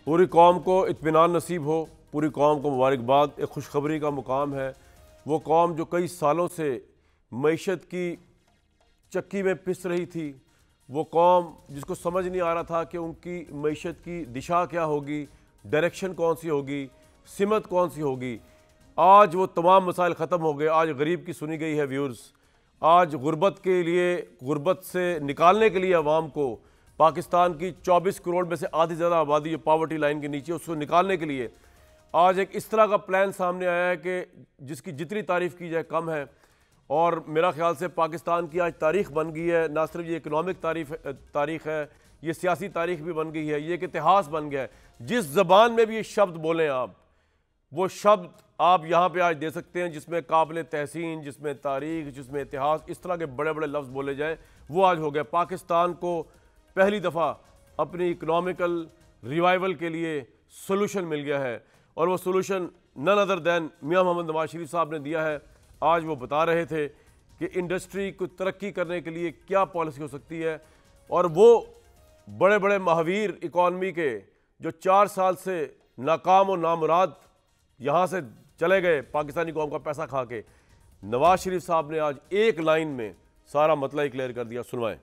पूरी कौम को इत्मीनान नसीब हो, पूरी कौम को मुबारकबाद। एक खुशखबरी का मुकाम है। वो कौम जो कई सालों से मईशत की चक्की में पिस रही थी, वो कौम जिसको समझ नहीं आ रहा था कि उनकी मईशत की दिशा क्या होगी, डायरेक्शन कौन सी होगी, सिमत कौन सी होगी, आज वो तमाम मसाइल ख़त्म हो गए। आज गरीब की सुनी गई है व्यूर्स। आज गुर्बत के लिए, गुर्बत से निकालने के लिए अवाम को, पाकिस्तान की 24 करोड़ में से आधी ज़्यादा आबादी जो पावर्टी लाइन के नीचे, उसको निकालने के लिए आज एक इस तरह का प्लान सामने आया है कि जिसकी जितनी तारीफ़ की जाए कम है। और मेरा ख्याल से पाकिस्तान की आज तारीख़ बन गई है। ना सिर्फ ये इकनॉमिक तारीख़ है, ये सियासी तारीख़ भी बन गई है, ये एक इतिहास बन गया है। जिस ज़बान में भी ये शब्द बोलें आप, वो शब्द आप यहाँ पे आज दे सकते हैं, जिसमें काबिल तहसीन, जिसमें तारीख़, जिसमें इतिहास, इस तरह के बड़े बड़े लफ्ज़ बोले जाएँ, वो आज हो गया। पाकिस्तान को पहली दफ़ा अपनी इकनॉमिकल रिवाइवल के लिए सोल्यूशन मिल गया है, और वो सोल्यूशन नन अदर दैन मियां मोहम्मद नवाज शरीफ साहब ने दिया है। आज वो बता रहे थे कि इंडस्ट्री को तरक्की करने के लिए क्या पॉलिसी हो सकती है, और वो बड़े बड़े महावीर इकॉनमी के जो 4 साल से नाकाम और नामुराद यहाँ से चले गए पाकिस्तानी कौम का पैसा खा के, नवाज शरीफ साहब ने आज एक लाइन में सारा मतला ही क्लियर कर दिया। सुनवाएं।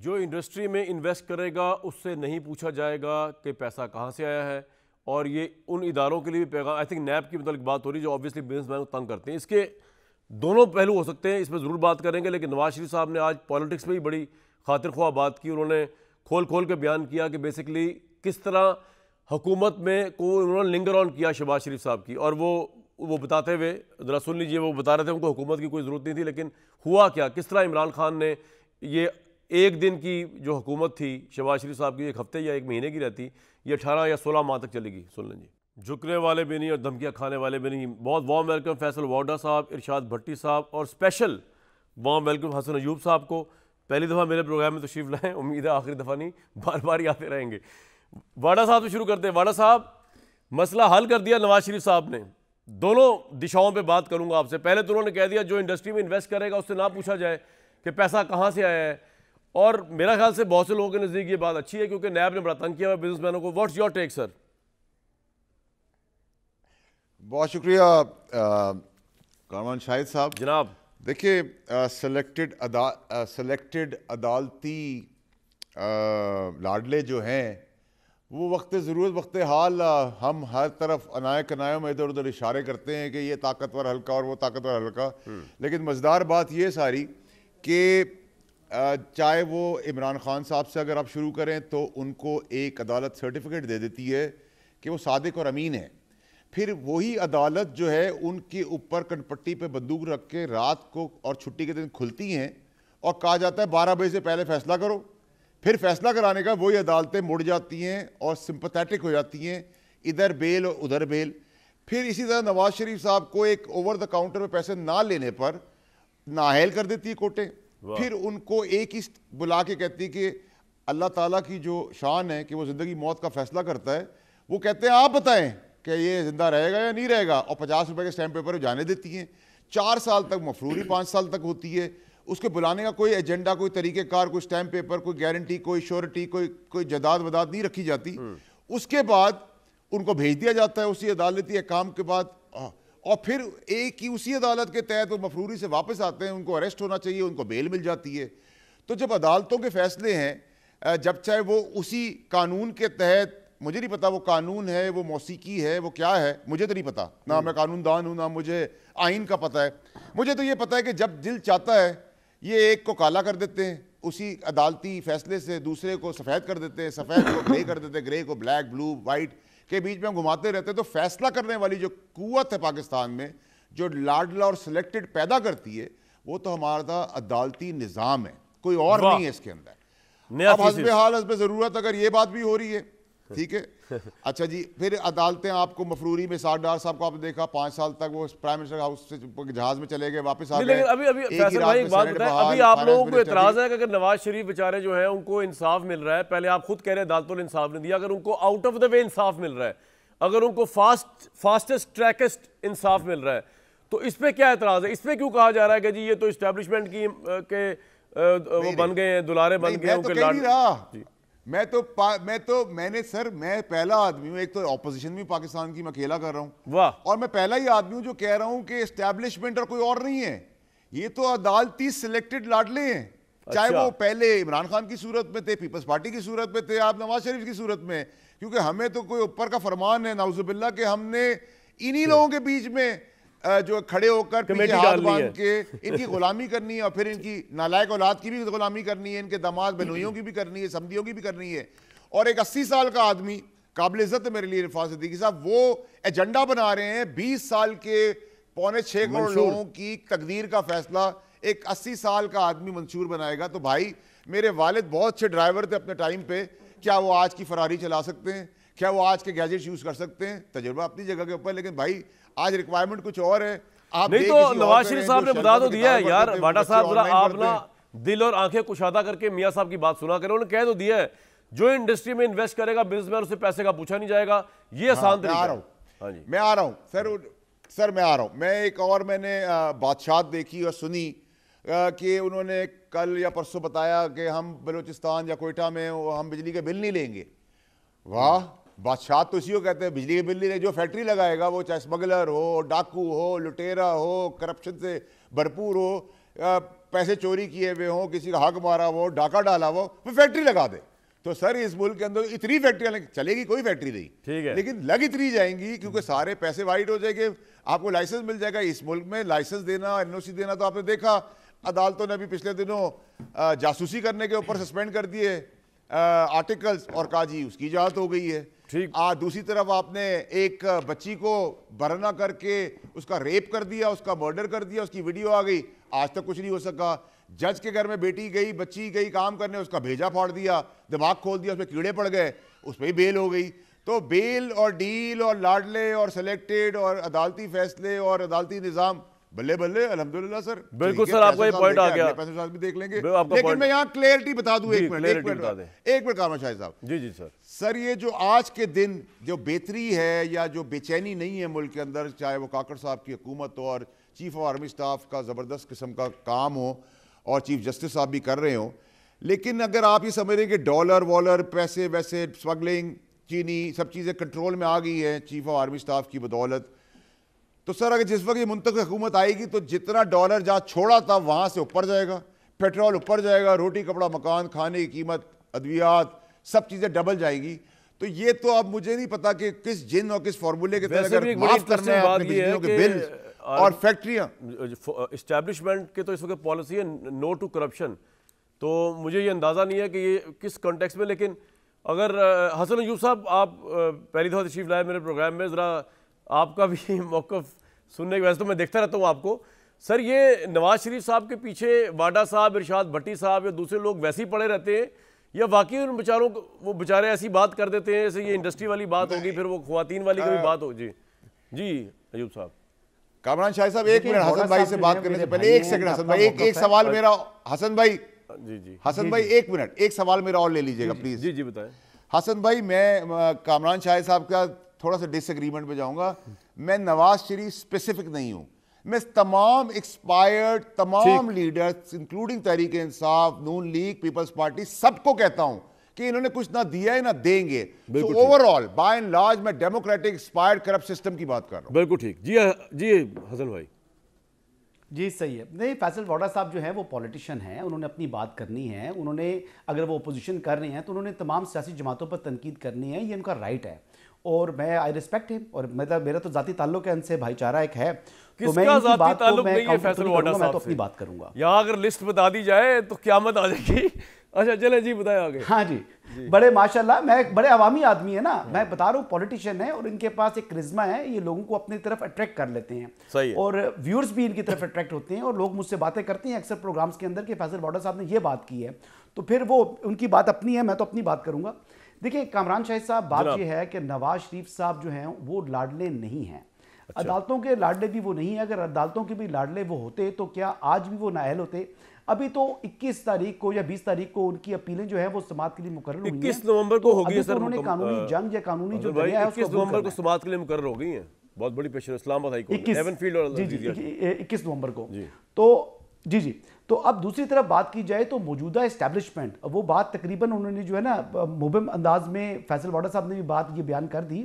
जो इंडस्ट्री में इन्वेस्ट करेगा उससे नहीं पूछा जाएगा कि पैसा कहाँ से आया है, और ये उन इदारों के लिए भी पैगाम, आई थिंक नैब की मतलब बात हो रही है, जो ऑब्वियसली बिजनेसमैन को तंग करते हैं। इसके दोनों पहलू हो सकते हैं, इसमें ज़रूर बात करेंगे। लेकिन नवाज शरीफ साहब ने आज पॉलिटिक्स में भी बड़ी खातिर ख्वाह बात की। उन्होंने खोल खोल के बयान किया कि बेसिकली किस तरह हुकूमत में को उन्होंने लिंगर ऑन किया शहबाज शरीफ साहब की, और वो बताते हुए ज़रा सुन लीजिए। वो बता रहे थे उनको हुकूमत की कोई ज़रूरत नहीं थी, लेकिन हुआ क्या, किस तरह इमरान खान ने ये एक दिन की जो हुकूमत थी शहबाज शरीफ साहब की, एक हफ्ते या एक महीने की रहती, ये 18 या 16 माह तक चलेगी। सुन लें जी। झुकने वाले भी नहीं और धमकियाँ खाने वाले भी नहीं। बहुत वार्म वेलकम फैसल वाडा साहब, इरशाद भट्टी साहब, और special warm welcome Hasan Ayub साहब को। पहली दफ़ा मेरे प्रोग्राम में तशरीफ़ लाएँ, उम्मीद है आखिरी दफ़ा नहीं, बार बार ही आते रहेंगे। वाडा साहब से शुरू करते हैं। वाडा साहब, मसला हल कर दिया नवाज शरीफ साहब ने। दोनों दिशाओं पर बात करूँगा आपसे। पहले तो उन्होंने कह दिया जो इंडस्ट्री में इन्वेस्ट करेगा उससे ना पूछा जाए कि पैसा कहाँ से आया है, और मेरा ख्याल से बहुत से लोगों के नज़दीक ये बात अच्छी है, क्योंकि नैब ने बड़ा तंग किया हुआ बिजनेसमैनों को। What's your take sir? बहुत शुक्रिया कामरान शाहिद साहब। जनाब देखिए, सेलेक्टेड अदालती लाडले जो हैं, वो वक्त ज़रूरत वक्त हाल हम हर तरफ अनाय कनायों में इधर उधर इशारे करते हैं कि ये ताकतवर हल्का और वो ताकतवर हल्का। लेकिन मज़ेदार बात ये सारी कि चाहे वो इमरान खान साहब से अगर आप शुरू करें तो उनको एक अदालत सर्टिफिकेट दे देती है कि वो सादिक और अमीन है। फिर वही अदालत जो है उनके ऊपर कनपट्टी पे बंदूक रख के रात को और छुट्टी के दिन खुलती हैं, और कहा जाता है 12 बजे से पहले फैसला करो। फिर फैसला कराने का वही अदालतें मुड़ जाती हैं और सिंपथेटिक हो जाती हैं, इधर बेल और उधर बेल। फिर इसी तरह नवाज शरीफ साहब को एक ओवर द काउंटर में पैसे ना लेने पर नाअहल कर देती है कोर्टें। फिर उनको एक ही बुला के कहती है कि अल्लाह ताला की जो शान है कि वो ज़िंदगी मौत का फैसला करता है, वो कहते हैं आप बताएं कि ये ज़िंदा रहेगा या नहीं रहेगा, और 50 रुपए के स्टैम्प पेपर जाने देती हैं। 4 साल तक मफरूरी 5 साल तक होती है। उसके बुलाने का कोई एजेंडा, कोई तरीक़ेकार, कोई स्टैम्प पेपर, कोई गारंटी, कोई श्योरिटी, कोई जदाद वदाद नहीं रखी जाती। उसके बाद उनको भेज दिया जाता है उसी अदालती अहकाम के बाद, और फिर एक ही उसी अदालत के तहत वो मफरूरी से वापस आते हैं। उनको अरेस्ट होना चाहिए, उनको बेल मिल जाती है। तो जब अदालतों के फैसले हैं, जब चाहे वो उसी कानून के तहत, मुझे नहीं पता वो कानून है, वो मौसीकी है, वो क्या है, मुझे तो नहीं पता, ना मैं कानूनदान हूँ, ना मुझे आइन का पता है। मुझे तो ये पता है कि जब दिल चाहता है ये एक को काला कर देते हैं, उसी अदालती फैसले से दूसरे को सफ़ेद कर देते हैं, सफ़ेद को ग्रे कर देते हैं, ग्रे को ब्लैक, ब्लू, वाइट के बीच में हम घुमाते रहते हैं। तो फैसला करने वाली जो कुव्वत है पाकिस्तान में, जो लाडला और सिलेक्टेड पैदा करती है, वो तो हमारा अदालती निज़ाम है, कोई और नहीं है इसके अंदर। अब हस्बे हाल हस्बे ज़रूरत अगर ये बात भी हो रही है, ठीक है। अच्छा जी, फिर अदालतें आपको मफरूरी में साद डार साहब को आपने देखा 5 साल तक वो प्राइम मिनिस्टर हाउस से जहाज में चले गए, वापस आ गए। अभी फैसल भाई एक बात बताएं, अभी आप लोगों को एतराज है कि अगर नवाज शरीफ बेचारे जो है उनको इंसाफ मिल रहा है, पहले आप खुद कह रहे हैं अदालतों ने इंसाफ नहीं दिया, अगर उनको आउट ऑफ द वे इंसाफ मिल रहा है, अगर उनको फास्टेस्ट ट्रैकेस्ट इंसाफ मिल रहा है, तो इस पर क्या एतराज है? इस पर क्यों कहा जा रहा है कि जी ये तो इस्टेब्लिशमेंट की वो बन गए हैं, दुलारे बन गए, उनके लाड। मैं पहला आदमी हूं, एक तो ऑपोजिशन भी पाकिस्तान की मैं अकेला कर रहा हूं, वाह, और मैं पहला ही आदमी हूं जो कह रहा हूं कि एस्टैब्लिशमेंट और कोई और नहीं है, ये तो अदालती सिलेक्टेड लाडले हैं। चाहे अच्छा। वो पहले इमरान खान की सूरत में थे, पीपल्स पार्टी की सूरत में थे, आप नवाज शरीफ की सूरत में, क्योंकि हमें तो कोई ऊपर का फरमान है नाउजुबिल्ला कि हमने इन्हीं लोगों के बीच में जो खड़े होकर पीछे हाथ बांध के इनकी गुलामी करनी है, और फिर इनकी नालायक औलाद की भी गुलामी करनी है, इनके दामाद बहनोइयों की भी करनी है, समधियों की भी करनी है। और एक 80 साल का आदमी, काबिल इज्जत है मेरे लिए इरफान सिद्दीकी साहब, वो एजेंडा बना रहे हैं 20 साल के 6.25 करोड़ लोगों की तकदीर का फैसला एक 80 साल का आदमी मंशूर बनाएगा। तो भाई, मेरे वालिद बहुत अच्छे ड्राइवर थे अपने टाइम पे, क्या वो आज की फरारी चला सकते हैं? क्या वो आज के गैजेट्स यूज कर सकते हैं? तजुर्बा अपनी जगह के ऊपर, लेकिन भाई आज रिक्वायरमेंट कुछ और है। आप नहीं तो नवाज शरीफ साहब ने बता तो दिया है यार, वाडा साहब, जरा आप ना दिल और आंखें कुशादा करके मियां साहब की बात सुना करें। उन्होंने कह तो दिया है, जो इंडस्ट्री में इन्वेस्ट करेगा बिजनेसमैन, उससे पैसे का पूछा नहीं जाएगा। ये आसान तरीका है। हाँ जी, मैं आ रहा हूँ सर, मैं आ रहा हूँ। मैं एक और मैंने बादशाह देखी और सुनी कि उन्होंने कल या परसों बताया कि हम बलूचिस्तान या कोयटा में हम बिजली के बिल नहीं लेंगे। वाह, बादशाह तो इसी को कहते हैं, बिजली के बिल नहीं लेंगे। जो फैक्ट्री लगाएगा वो चाहे स्मगलर हो, डाकू हो, लुटेरा हो, करप्शन से भरपूर हो, पैसे चोरी किए हुए हो, किसी का हक मारा हो, डाका डाला हो, वो फैक्ट्री लगा दे। तो सर इस मुल्क के अंदर इतनी फैक्ट्रियां चलेगी, कोई फैक्ट्री नहीं, ठीक है, लेकिन लग इतनी जाएंगी क्योंकि सारे पैसे वाइट हो जाएंगे, आपको लाइसेंस मिल जाएगा। इस मुल्क में लाइसेंस देना, एनओसी देना, तो आपने देखा अदालतों ने अभी पिछले दिनों जासूसी करने के ऊपर सस्पेंड कर दिए आर्टिकल्स, और कहा जी उसकी इजाजत हो गई है। ठीक। दूसरी तरफ आपने एक बच्ची को बरना करके उसका रेप कर दिया, उसका मर्डर कर दिया, उसकी वीडियो आ गई, आज तक कुछ नहीं हो सका। जज के घर में बेटी गई, बच्ची गई काम करने, उसका भेजा फाड़ दिया, दिमाग खोल दिया, उसमें कीड़े पड़ गए, उस पर ही बेल हो गई। तो बेल और डील और लाडले और सेलेक्टेड और अदालती फैसले और अदालती निज़ाम, बल्ले बल्ले, अल्हम्दुलिल्लाह सर। बिल्कुल सर, आपका ये पॉइंट आ गया, पैसे साथ भी देख लेंगे, लेकिन मैं यहाँ क्लियरिटी बता दूं। एक मिनट कामरान शाहिद साहब। जी जी सर। सर, ये जो आज के दिन जो बेहतरी है या जो बेचैनी नहीं है मुल्क के अंदर, चाहे वो काकड़ साहब की हुकूमत हो और चीफ ऑफ आर्मी स्टाफ का ज़बरदस्त किस्म का काम हो और चीफ जस्टिस साहब भी कर रहे हो, लेकिन अगर आप ये समझ रहे हैं कि डॉलर वॉलर, पैसे वैसे, स्मगलिंग, चीनी, सब चीज़ें कंट्रोल में आ गई हैं चीफ ऑफ आर्मी स्टाफ की बदौलत, तो सर अगर जिस वक्त ये मुंतखब हुकूमत आएगी तो जितना डॉलर जहाँ छोड़ा था वहाँ से ऊपर जाएगा, पेट्रोल ऊपर जाएगा, रोटी कपड़ा मकान, खाने की कीमत, अद्वियात, सब चीज़ें डबल जाएगी। तो ये तो अब मुझे नहीं पता कि किस जिन और किस फार्मूले के तहत अगर माफ करना है अपने बिजलियों के बिल और फैक्ट्रियाँ। इस्टेब्लिशमेंट के तो इस वक्त पॉलिसी है नो टू करप्शन, तो मुझे ये अंदाज़ा नहीं है कि ये किस कॉन्टेक्स्ट में, लेकिन अगर हसन अयूब साहब आप पहली दफ़ा तशरीफ लाए मेरे प्रोग्राम में, ज़रा आपका भी मौक़िफ़ सुनने के, वैसे तो मैं देखता रहता हूँ आपको सर, ये नवाज शरीफ साहब के पीछे वाडा साहब, इरशाद भट्टी साहब या दूसरे लोग वैसे ही पड़े रहते हैं, या वाकई उन बेचारों को, वो बेचारे ऐसी बात कर देते हैं, जैसे ये इंडस्ट्री वाली बात होगी, फिर वो ख्वातीन वाली कभी बात हो। जी जी अयूब साहब। कामरान शाहिद साहब, एक मिनट हसन भाई से बात करने से पहले एक सेकंड, हसन भाई एक सवाल मेरा, हसन भाई, जी जी हसन भाई एक मिनट, एक सवाल मेरा और ले लीजिएगा प्लीज। जी जी बताएं। हसन भाई, मैं कामरान शाहिद साहब का थोड़ा सा डिसएग्रीमेंट पे जाऊंगा। मैं नवाज शरीफ स्पेसिफिक नहीं हूं, मैं तमाम एक्सपायर्ड तमाम लीडर्स इंक्लूडिंग तहरीक इंसाफ, नून लीग, पीपल्स पार्टी, सबको कहता हूं कि इन्होंने कुछ ना दिया है ना देंगे। तो ओवरऑल बाय एंड लार्ज मैं डेमोक्रेटिक एक्सपायर्ड करप्ट सिस्टम की बात कर रहा हूं। बिल्कुल ठीक। जी जी हसन भाई। जी सही है। नहीं, फैसल वाडा साहब जो है वो पॉलिटिशियन हैं, उन्होंने अपनी बात करनी है, उन्होंने अगर वो अपोजिशन कर रहे हैं तो उन्होंने तमाम सियासी जमातों पर तनकीद करनी है, ये उनका राइट है और मैं आई रिस्पेक्ट हिम, और मतलब मेरा तो जाती ताल्लुक है उनसे, भाईचारा एक है, तो मैं इनकी बात को मैं फैसल वाडा मैं तो अपनी बात करूंगा। यहाँ अगर लिस्ट बता दी जाए तो क़यामत आ जाएगी। अच्छा चले जी बताएं आगे। हाँ जी, बड़े माशाल्लाह, मैं बड़े अवामी आदमी है ना, मैं बता रहा हूँ पॉलिटिशियन है और इनके पास एक करिश्मा है, ये लोगों को अपनी तरफ अट्रैक्ट कर लेते हैं। सही है। और व्यूअर्स भी इनकी तरफ अट्रैक्ट होते हैं और लोग मुझसे बातें करते हैं अक्सर प्रोग्राम्स के अंदर कि फैसल वाडा साहब ने ये बात की है, तो फिर वो उनकी बात अपनी है, मैं तो अपनी बात करूंगा। देखिए कामरान शाहिद साहब, बात ये है कि नवाज शरीफ साहब जो हैं वो लाडले नहीं हैं। अच्छा। अदालतों के लाडले भी वो नहीं है। अगर अदालतों के भी लाडले वो होते तो क्या आज भी वो नाअहल होते? अभी तो 21 तारीख को या 20 तारीख को उनकी अपीलें जो है वो समाअत के लिए मुकर्रर हुई हैं। 21 नवंबर को होगी है सर। उन्होंने कानूनी जंग या कानूनी जो दरिया है 21 नवंबर को समाअत के लिए मुकर्रर हो गई है। बहुत बड़ी पेशर Islamabad high court, Avenfield और 21 नवंबर को। तो जी जी। तो अब दूसरी तरफ बात की जाए तो मौजूदा इस्टेब्लिशमेंट, वो बात तकरीबन उन्होंने जो है ना मुबहम अंदाज में फैसल वाडा साहब ने भी बात ये बयान कर दी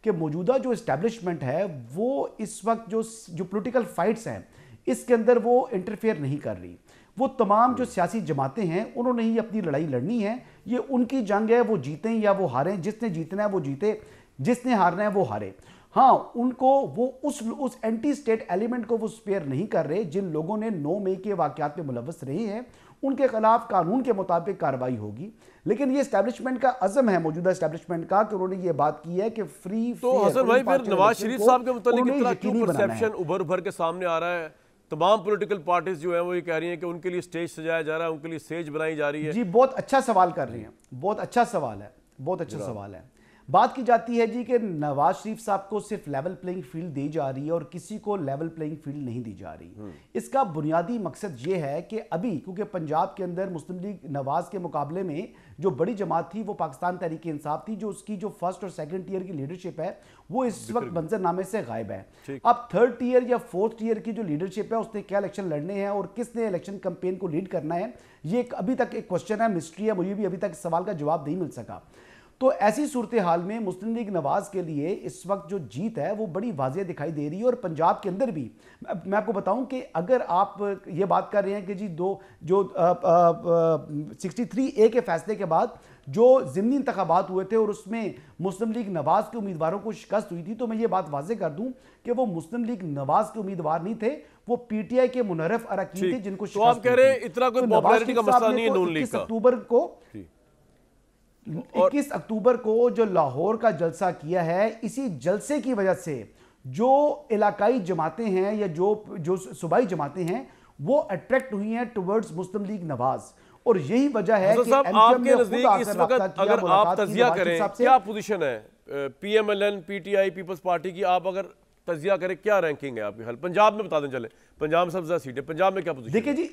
कि मौजूदा जो इस्टेब्लिशमेंट है वो इस वक्त जो पॉलिटिकल फाइट्स हैं इसके अंदर वो इंटरफेयर नहीं कर रही। वो तमाम जो सियासी जमातें हैं उन्होंने ही अपनी लड़ाई लड़नी है, ये उनकी जंग है, वो जीतें या वो हारें, जिसने जीतना है वो जीते, जिसने हारना है वो हारे। हाँ, उनको वो उस एंटी स्टेट एलिमेंट को वो स्पेयर नहीं कर रहे। जिन लोगों ने 9 मई के वाकयात में मुलव्वस रहे हैं उनके खिलाफ कानून के मुताबिक कार्रवाई होगी। लेकिन ये एस्टैब्लिशमेंट का अज़म है, मौजूदा एस्टैब्लिशमेंट का, कि उन्होंने ये बात की है कि फ्री तो हसन भाई फिर नवाज शरीफ साहब के मुतालिक इतना क्यों परसेप्शन उभर के सामने आ रहा है? तमाम पॉलिटिकल पार्टीज जो है वो ये कह रही हैं कि उनके लिए स्टेज सजाया जा रहा है, उनके लिए स्टेज बनाई जा रही है। जी, बहुत अच्छा सवाल कर रही हैं, बहुत अच्छा सवाल है, बहुत अच्छा सवाल है। बात की जाती है जी कि नवाज शरीफ साहब को सिर्फ लेवल प्लेइंग फील्ड दी जा रही है और किसी को लेवल प्लेइंग फील्ड नहीं दी जा रही। इसका बुनियादी मकसद ये है कि अभी क्योंकि पंजाब के अंदर मुस्लिम लीग नवाज के मुकाबले में जो बड़ी जमात थी वो पाकिस्तान तहरीक इंसाफ थी, जो उसकी जो फर्स्ट और सेकंड टीयर की लीडरशिप है वो इस वक्त मंजरनामे से गायब है। अब थर्ड टीयर या फोर्थ टीयर की जो लीडरशिप है उसने क्या इलेक्शन लड़ने हैं और किसने इलेक्शन कैंपेन को लीड करना है, ये अभी तक एक क्वेश्चन है, मिस्ट्री है, मुझे भी अभी तक इस सवाल का जवाब नहीं मिल सका। तो ऐसी सूरत हाल में मुस्लिम लीग नवाज के लिए इस वक्त जो जीत है वो बड़ी वाज़ेह दिखाई दे रही है। और पंजाब के अंदर भी मैं आपको बताऊं कि अगर आप ये बात कर रहे हैं कि जी 63A के फैसले के बाद जो ज़िमनी इंतखाबात हुए थे और उसमें मुस्लिम लीग नवाज के उम्मीदवारों को शिकस्त हुई थी, तो मैं ये बात वाज़ेह कर दूं कि वो मुस्लिम लीग नवाज के उम्मीदवार नहीं थे, वो PTI के मुनर्रफ अरकान थे जिनको तो आप कह रहे हैं इतना कोई पॉपुलैरिटी का मसला नहीं है नून लीग का। 21 अक्टूबर को जो लाहौर का जलसा किया है, इसी जलसे की वजह से जो इलाकाई जमातें हैं या जो सूबाई जमातें हैं वो अट्रैक्ट हुई हैं टुवर्ड्स मुस्लिम लीग नवाज। और यही वजह है कि आपके नजदीक इस वक्त अगर आप तजिया करें क्या पोजीशन है PMLN PTI पीपल्स पार्टी की, आप अगर तजिया करें क्या रैंकिंग है आपकी? हल पंजाब में बता दें, चले पंजाब में सबसे ज्यादा सीटें, पंजाब में क्या पोजीशन? देखिए जी,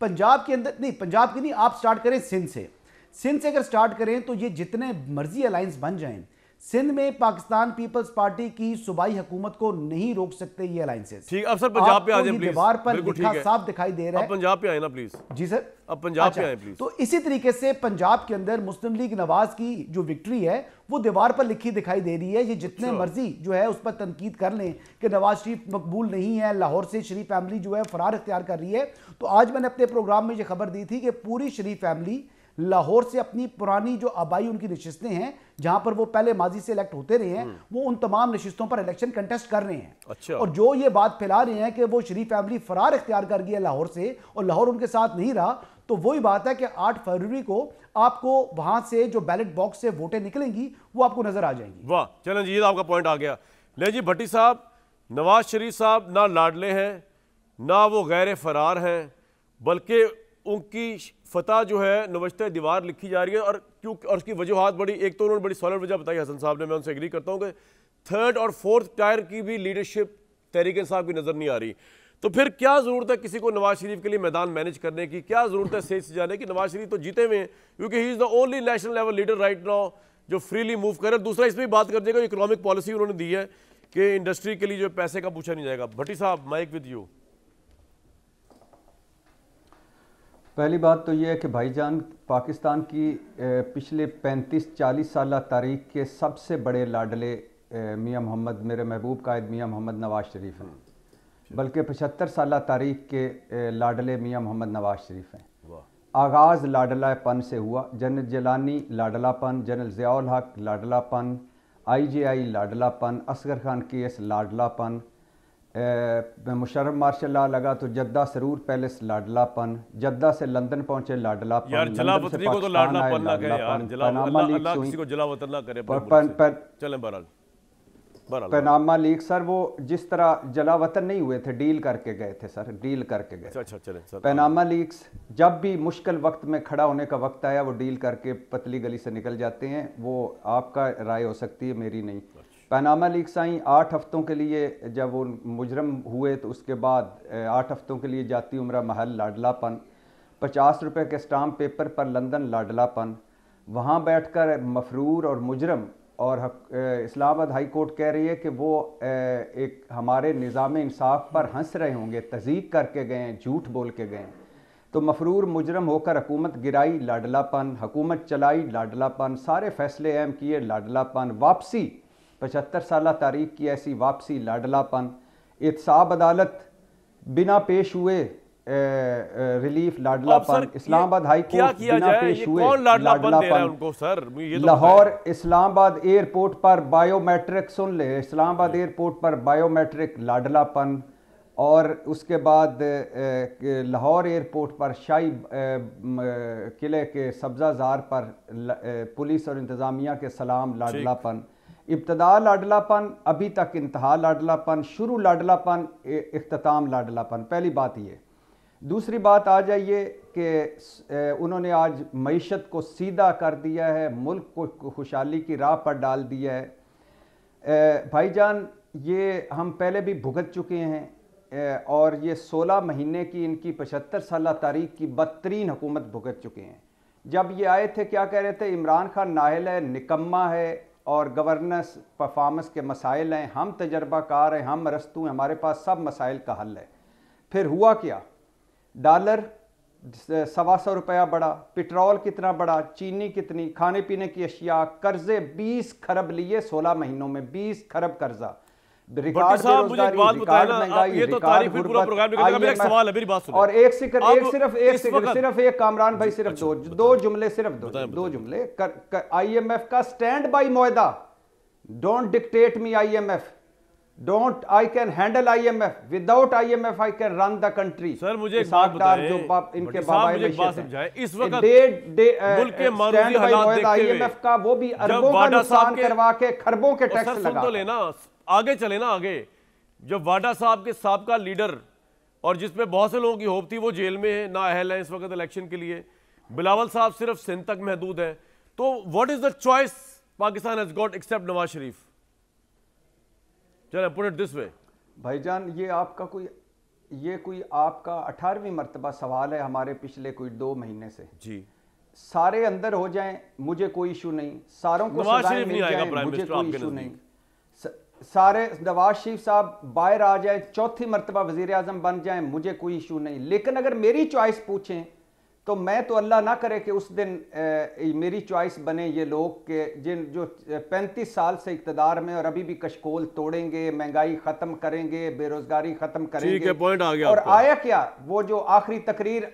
पंजाब के अंदर नहीं, पंजाब की नहीं, आप स्टार्ट करें सिंध से। सिंध से अगर स्टार्ट करें तो ये जितने मर्जी अलायंस बन जाएं, सिंध में पाकिस्तान पीपल्स पार्टी की सूबाई हुकूमत को नहीं रोक सकते ये अलायंसेस। ठीक, अब सर पंजाब पे आ जाए प्लीज। दीवार पर लिखा साफ दिखाई दे रहा है। अब पंजाब पे आए ना प्लीज। जी सर, अब पंजाब पे आए प्लीज। तो इसी तरीके से पंजाब के अंदर मुस्लिम लीग नवाज की जो विक्ट्री है वो दीवार पर लिखी दिखाई दे रही है। ये जितने मर्जी जो है उस पर तनकीद कर लें कि नवाज शरीफ मकबूल नहीं है, लाहौर से शरीफ फैमिली जो है फरार इख्तियार कर रही है, तो आज मैंने अपने प्रोग्राम में ये खबर दी थी कि पूरी शरीफ फैमिली लाहौर से अपनी पुरानी जो आबाई उनकी नशिस्तें हैं जहां पर वो पहले माजी से इलेक्ट होते रहे हैं, वो उन तमाम नशिस्तों पर इलेक्शन कंटेस्ट कर रहे हैं। अच्छा। और जो ये बात फैला रहे हैं कि वो शरीफ फैमिली फरार इख्तियार कर गई है लाहौर से और लाहौर उनके साथ नहीं रहा, तो वही बात है कि 8 फरवरी को आपको वहां से जो बैलेट बॉक्स से वोटें निकलेंगी वो आपको नजर आ जाएंगी। वाह, चलें जी, आपका पॉइंट आ गया। ले जी भट्टी साहब, नवाज शरीफ साहब ना लाडले हैं ना वो गैर फरार हैं, बल्कि उनकी फतह जो है नवश्ते दीवार लिखी जा रही है। और क्यों, और उसकी वजूहात बड़ी, एक तो उन्होंने बड़ी सॉलिड वजह बताई हसन साहब ने, मैं उनसे एग्री करता हूँ कि थर्ड और फोर्थ टायर की भी लीडरशिप तहरीक इंसाफ की नज़र नहीं आ रही। तो फिर क्या ज़रूरत है किसी को नवाज शरीफ के लिए मैदान मैनेज करने की? क्या ज़रूरत है स्टेज से जाने की? नवाज शरीफ तो जीते हुए हैं, क्योंकि he is the only national level leader right now जो फ्रीली मूव करे। दूसरा इस पर बात कर देगा, इकोनॉमिक पॉलिसी उन्होंने दी है कि इंडस्ट्री के लिए जो पैसे का पूछा नहीं जाएगा। भट्टी साहब, माइक विद यू। पहली बात तो यह है कि भाईजान पाकिस्तान की पिछले 35-40 साल तारीख के सबसे बड़े लाडले मियाँ मोहम्मद, मेरे महबूब कायद मियाँ मोहम्मद नवाज शरीफ हैं, बल्कि 75 साल तारीख के लाडले मियाँ मोहम्मद नवाज शरीफ हैं। आगाज़ लाडलापन से हुआ, जनरल जिलानी लाडलापन, जनरल ज़ियाउल हक लाडलापन, IGI लाडलापन, असगर खान केस लाडलापन, मुशर्रफ मार्शल लगा तो जद्दा सरूर पैलेस लाडलापन, जद्दा से लंदन पहुंचे लाडलापन, यार जलावतनी को तो लाडलापन ना करे यार, अल्लाह किसी को जलावतन ना करे। चलें बहरहाल पनामा लीग सर, वो जिस तरह जलावतन नहीं हुए थे, डील करके गए थे सर, डील करके गए। अच्छा चलें सर। पनामा लीग्स जब भी मुश्किल वक्त में खड़ा होने का वक्त आया वो डील करके पतली गली से निकल जाते हैं। वो आपका राय हो सकती है, मेरी नहीं। पनामा लीग्स आई 8 हफ्तों के लिए, जब वो मुजरम हुए तो उसके बाद 8 हफ्तों के लिए जाती उम्रा महल लाडलापन, 50 रुपये के स्टाम्प पेपर पर लंदन लाडलापन, वहाँ बैठकर मफरूर और मुजरम और इस्लामाबाद हाई कोर्ट कह रही है कि वो एक हमारे निज़ाम इंसाफ पर हंस रहे होंगे, तज़ीक करके गए हैं, झूठ बोल के गए हैं। तो मफरूर मुजरम होकर हुकूमत गिराई, लाडलापन, हुकूमत चलाई, लाडलापन, सारे फैसले अहम किए, लाडलापन, वापसी 75 साल तारीख की ऐसी वापसी, लाडलापन, एहतसाब अदालत बिना पेश हुए रिलीफ, लाडलापन, इस्लामाबाद हाई कोर्ट बिना पेश हुए, लाडलापन, लाहौर इस्लामाबाद एयरपोर्ट पर बायोमेट्रिक, सुन ले, इस्लामाबाद एयरपोर्ट पर बायोमेट्रिक, लाडलापन, और उसके बाद लाहौर एयरपोर्ट पर शाही किले के सब्ज़ाज़ार पर पुलिस और इंतज़ामिया के सलाम, लाडलापन, इब्तदा लाडलापन, अभी तक इंतहा लाडलापन, शुरू लाडलापन, इख्तिताम लाडलापन। पहली बात ये। दूसरी बात आ जाइए कि उन्होंने आज मईशत को सीधा कर दिया है, मुल्क को खुशहाली की राह पर डाल दिया है। भाईजान, ये हम पहले भी भुगत चुके हैं, और ये 16 महीने की इनकी 75 साल तारीख की बदतरीन हुकूमत भुगत चुके हैं। जब ये आए थे क्या कह रहे थे? इमरान खान नाहल है, निकम्मा है और गवर्नेंस परफॉर्मेंस के मसाइल हैं, हम तजर्बाकार हैं, हम अरस्तू हैं, हमारे पास सब मसाइल का हल है। फिर हुआ क्या? डॉलर 125 रुपया बढ़ा, पेट्रोल कितना बढ़ा, चीनी कितनी, खाने पीने की अशिया, कर्जे 20 खरब लिए 16 महीनों में, 20 खरब कर्जा, रिकॉर्ड बेरोजगारी, रिकॉर्ड महंगाई, रिकॉर्ड गुर्बत। और एक सिर्फ एक कामरान भाई, सिर्फ दो जुमले, सिर्फ दो जुमले। IMF का स्टैंड बाई मुआहदा, don't dictate me IMF, don't, I can handle IMF, without IMF I can run the country. Sir मुझे एक बात बताएं, जो इनके बाबा इस वक्त मुल्क के मारूजी हालात देखते हुए IMF का वो भी अरबों का नुकसान करवा के खरबों के टैक्स लगा। तो लेना आगे चले ना, आगे जब वाडा साहब के साबका लीडर और जिसपे बहुत से लोगों की होप थी वो जेल में है, ना अहल है इस वक्त इलेक्शन के लिए, बिलावल साहब सिर्फ सिंध तक महदूद है, तो what is the choice Pakistan has got except Nawaz Sharif? चलो पुट इट दिस वे। भाईजान, ये कोई आपका 18वीं मर्तबा सवाल है हमारे पिछले कोई 2 महीने से। जी, सारे अंदर हो जाएं, मुझे कोई इशू नहीं, सारों को सजाएं मिल जाएं, मुझे कोई इशू नहीं। सारे नवाज शरीफ साहब बाहर आ जाए, चौथी मर्तबा वजीर आजम बन जाएं, मुझे कोई इशू नहीं। लेकिन अगर मेरी चॉइस पूछें तो मैं तो अल्लाह ना करे कि उस दिन मेरी चॉइस बने ये लोग के जो 35 साल से इक़्तिदार में और अभी भी कशकोल तोड़ेंगे, महंगाई ख़त्म करेंगे, बेरोजगारी ख़त्म करेंगे। ठीक है, पॉइंट आ गया। और आया क्या? वो जो आखिरी तकरीर,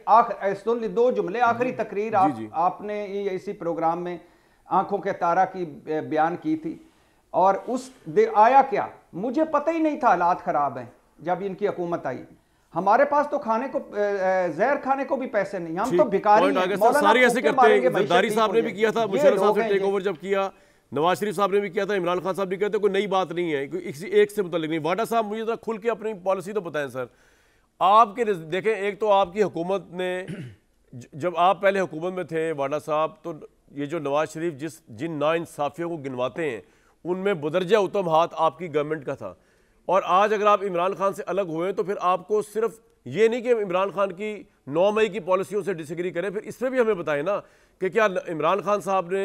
सुन 2 जुमले, आखिरी तकरीर आपने इसी प्रोग्राम में आंखों के तारा की बयान की थी, और आया क्या? मुझे पता ही नहीं था हालात ख़राब हैं जब इनकी हुकूमत आई। हमारे पास तो खाने को जहर खाने को भी पैसे नहीं, हम तो भिखारी हैं। सारी ऐसे करते हैं। जरदारी साहब ने भी किया था, मुशर्रफ साहब से टेक ओवर जब किया, नवाज शरीफ साहब ने भी किया था, इमरान खान साहब भी कहते, कोई नई बात नहीं है, किसी एक से मुतल्लिक नहीं। वाडा साहब मुझे तो खुल के अपनी पॉलिसी तो बताएं सर। आपके देखें, एक तो आपकी हुकूमत ने, जब आप पहले हुकूमत में थे वाडा साहब, तो ये जो नवाज शरीफ जिन नाइंसाफियों को गिनवाते हैं उनमें बुदरजा उत्तम हाथ आपकी गवर्नमेंट का था। और आज अगर आप इमरान खान से अलग हुए तो फिर आपको सिर्फ ये नहीं कि इमरान खान की 9 मई की पॉलिसियों से डिसएग्री करें, फिर इसमें भी हमें बताएं ना कि क्या इमरान खान साहब ने,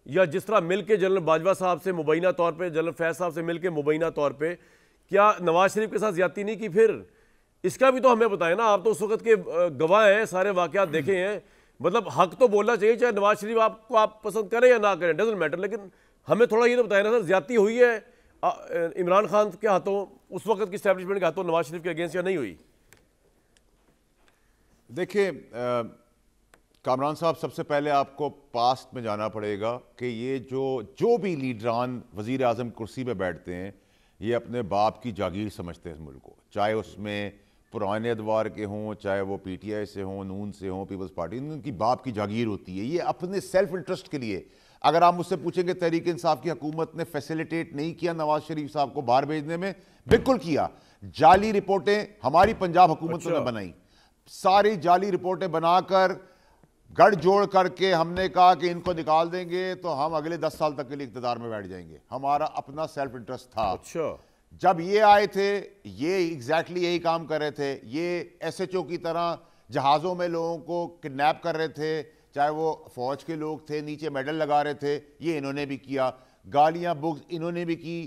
या जिस तरह मिल के जनरल बाजवा साहब से मुबैना तौर पे, जनरल फैज साहब से मिल के मुबैना तौर पे, क्या नवाज शरीफ के साथ ज्यादती नहीं की? फिर इसका भी तो हमें बताएं ना। आप तो उस वक्त के गवाह हैं, सारे वाकयात देखे हैं। मतलब हक तो बोलना चाहिए, चाहे नवाज शरीफ आपको आप पसंद करें या ना करें, डजंट मैटर, लेकिन हमें थोड़ा ये तो बताया ना सर, ज्यादती हुई है इमरान खान के हाथों, उस वक्त की एस्टैब्लिशमेंट के हाथों नवाज शरीफ के अगेंस्ट, या नहीं हुई? देखिए कामरान साहब, सबसे पहले आपको पास्ट में जाना पड़ेगा कि ये जो भी लीडरान वजीर आजम कुर्सी पे बैठते हैं, ये अपने बाप की जागीर समझते हैं इस मुल्क को, चाहे उसमें पुराने अदवार के हों, चाहे वो PTI से हों, नून से हों, पीपल्स पार्टी, उनकी बाप की जागीर होती है। ये अपने सेल्फ इंटरेस्ट के लिए, अगर आप मुझसे पूछेंगे तहरीक इंसाफ की हुकूमत ने फैसिलिटेट नहीं किया नवाज शरीफ साहब को बाहर भेजने में, बिल्कुल किया। जाली रिपोर्टें हमारी पंजाब हुकूमतों ने बनाई, सारी जाली रिपोर्टें बनाकर गढ़ जोड़ करके हमने कहा कि इनको निकाल देंगे तो हम अगले 10 साल तक के लिए इक़्तिदार में बैठ जाएंगे। हमारा अपना सेल्फ इंटरेस्ट था। अच्छा, जब ये आए थे, ये एग्जैक्टली यही काम कर रहे थे। ये SHO की तरह जहाज़ों में लोगों को किडनैप कर रहे थे, चाहे वो फौज के लोग थे, नीचे मेडल लगा रहे थे, ये इन्होंने भी किया। गालियां बुक्स इन्होंने भी की।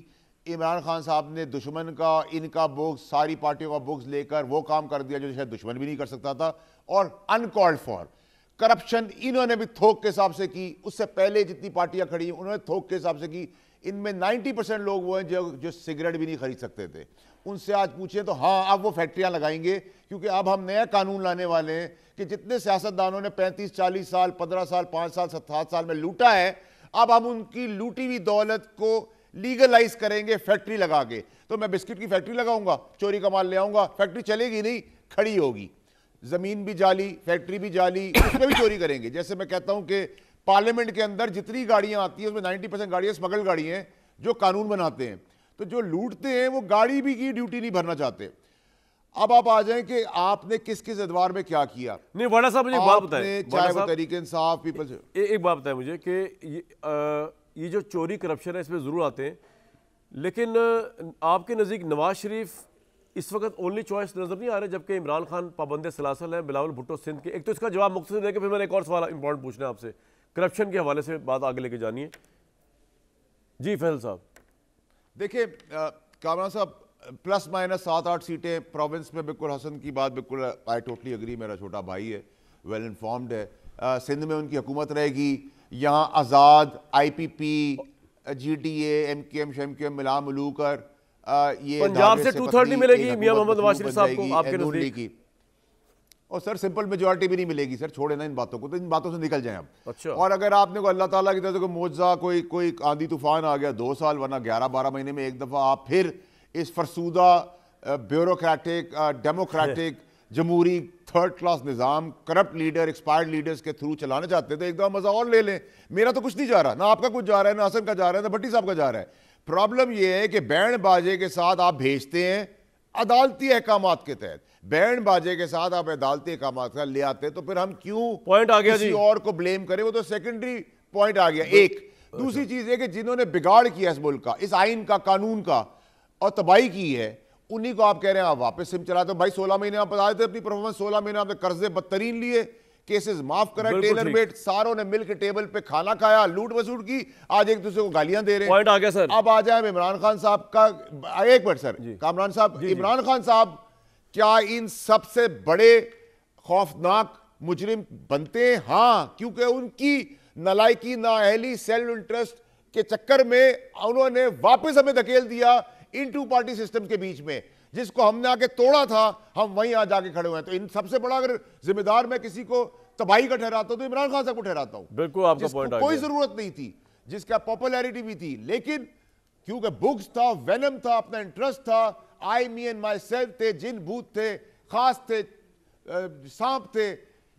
इमरान खान साहब ने दुश्मन का, इनका बुक्स, सारी पार्टियों का बुक्स लेकर वो काम कर दिया जो शायद दुश्मन भी नहीं कर सकता था। और अनकॉल्ड फॉर करप्शन इन्होंने भी थोक के हिसाब से की। उससे पहले जितनी पार्टियां खड़ी हैं उन्होंने थोक के हिसाब से की। इनमें 90% लोग वो हैं जो सिगरेट भी नहीं खरीद सकते थे। उनसे आज पूछें तो हाँ, अब वो फैक्ट्रियां लगाएंगे, क्योंकि अब हम नया कानून लाने वाले हैं कि जितने सियासतदानों ने 35-40 साल, 15 साल, 5 साल, 7 साल में लूटा है, अब हम उनकी लूटी हुई दौलत को लीगलाइज करेंगे फैक्ट्री लगा के। तो मैं बिस्किट की फैक्ट्री लगाऊंगा, चोरी का माल ले आऊंगा, फैक्ट्री चलेगी नहीं, खड़ी होगी। जमीन भी जाली, फैक्ट्री भी जाली, उसमें भी चोरी करेंगे। जैसे मैं कहता हूं कि पार्लियामेंट के अंदर जितनी गाड़ियां आती हैं उसमें 90% गाड़ियां स्मगल गाड़ी हैं जो कानून बनाते हैं। तो जो लूटते हैं वो गाड़ी भी की ड्यूटी नहीं भरना चाहते। अब आप आ जाएं कि आपने किस किस एतबार में क्या किया। नहीं वाड़ा साहब, मुझे एक बात बताएं, चाहे वो तरीके इंसाफ पीपल्स, एक बात बताएं मुझे कि ये जो चोरी करप्शन है इसमें ज़रूर आते हैं, लेकिन आपके नज़दीक नवाज शरीफ इस वक्त ओनली चॉइस नज़र नहीं आ रहे, जबकि इमरान खान पाबंद सलासल है, बिलावल भुट्टो सिंध के। एक तो इसका जवाब मुख्तसर देके फिर मैंने एक और सवाल इंपॉर्टेंट पूछना है आपसे, करप्शन के हवाले से बात आगे लेके जानी है। जी फैसल साहब। देखिए कामरान साहब, प्लस माइनस 7-8 सीटें प्रोविंस में, बिल्कुल हसन की बात बिल्कुल आई टोटली अग्री, मेरा छोटा भाई है, वेल इन्फॉर्म्ड है। सिंध में उनकी हुकूमत रहेगी, यहाँ आज़ाद, IPP, GTA, MKM, शेमकेम मिला मिलू कर ये पंजाब से 2/3 नहीं मिलेगी मियां मोहम्मद नवाज शरीफ साहब को आपके नजदीक की। और सर सिंपल मेजॉरिटी भी नहीं मिलेगी सर, छोड़े ना इन बातों को, तो इन बातों से निकल जाएं अब। अच्छा। और अगर आपने को अल्लाह ताला की तरफ से कोई मुआवजा, कोई आंधी तूफान आ गया 2 साल, वरना 11-12 महीने में एक दफ़ा आप फिर इस फरसूदा ब्यूरोक्रेटिक डेमोक्रेटिक जमहूरी थर्ड क्लास निज़ाम, करप्ट लीडर, एक्सपायर्ड लीडर्स के थ्रू चलाना चाहते थे, एक दफ़ा मज़ा और ले लें। मेरा तो कुछ नहीं जा रहा, ना आपका कुछ जा रहा है, ना हसन का जा रहा है, ना भट्टी साहब का जा रहा है। प्रॉब्लम यह है कि बैंड बाजे के साथ आप भेजते हैं अदालती अहकामात के तहत, बैंड बाजे के साथ आप अदालती अहकामात का ले आते हैं, तो फिर हम क्यों पॉइंट आ गया किसी जी और को ब्लेम करें, वो तो सेकेंडरी पॉइंट आ गया। एक दूसरी चीज है कि जिन्होंने बिगाड़ किया इस मुल्क का, इस आइन का, कानून का, और तबाही की है, उन्हीं को आप कह रहे हैं आप वापस सिम चलाते हो। भाई 16 महीने आप बता देते अपनी परफॉर्मेंस, 16 महीने आपने कर्जे बदतरीन लिए, केसेस माफ करा, टेलर मेड, सारों ने मिलकर टेबल पे खाना खाया, लूट वसूट की, आज एक दूसरे को गालियां दे रहे हैं। पॉइंट आ गया सर। अब आ जाए इमरान खान साहब का, एक मिनट सर, कामरान साहब, इमरान खान साहब क्या इन सबसे बड़े खौफनाक मुजरिम बनते हैं? हाँ, क्योंकि उनकी नलायकी, नाअहली, सेल्फ इंटरेस्ट के चक्कर में उन्होंने वापस हमें धकेल दिया इन टू पार्टी सिस्टम के बीच में, जिसको हमने आके तोड़ा था, हम वहीं आज आके खड़े हुए हैं। तो इन सबसे बड़ा अगर जिम्मेदार मैं किसी को तबाही का ठहराता हूं तो इमरान खान साहब को ठहराता हूं। बिल्कुल आपका पॉइंट आ गया। कोई जरूरत नहीं थी, जिसका पॉपुलैरिटी भी थी, लेकिन क्योंकि बुक्स था, वेनम था, अपना इंटरेस्ट था, आई मी एंड माई सेल्फ थे, जिन भूत थे, खास थे, सांप थे,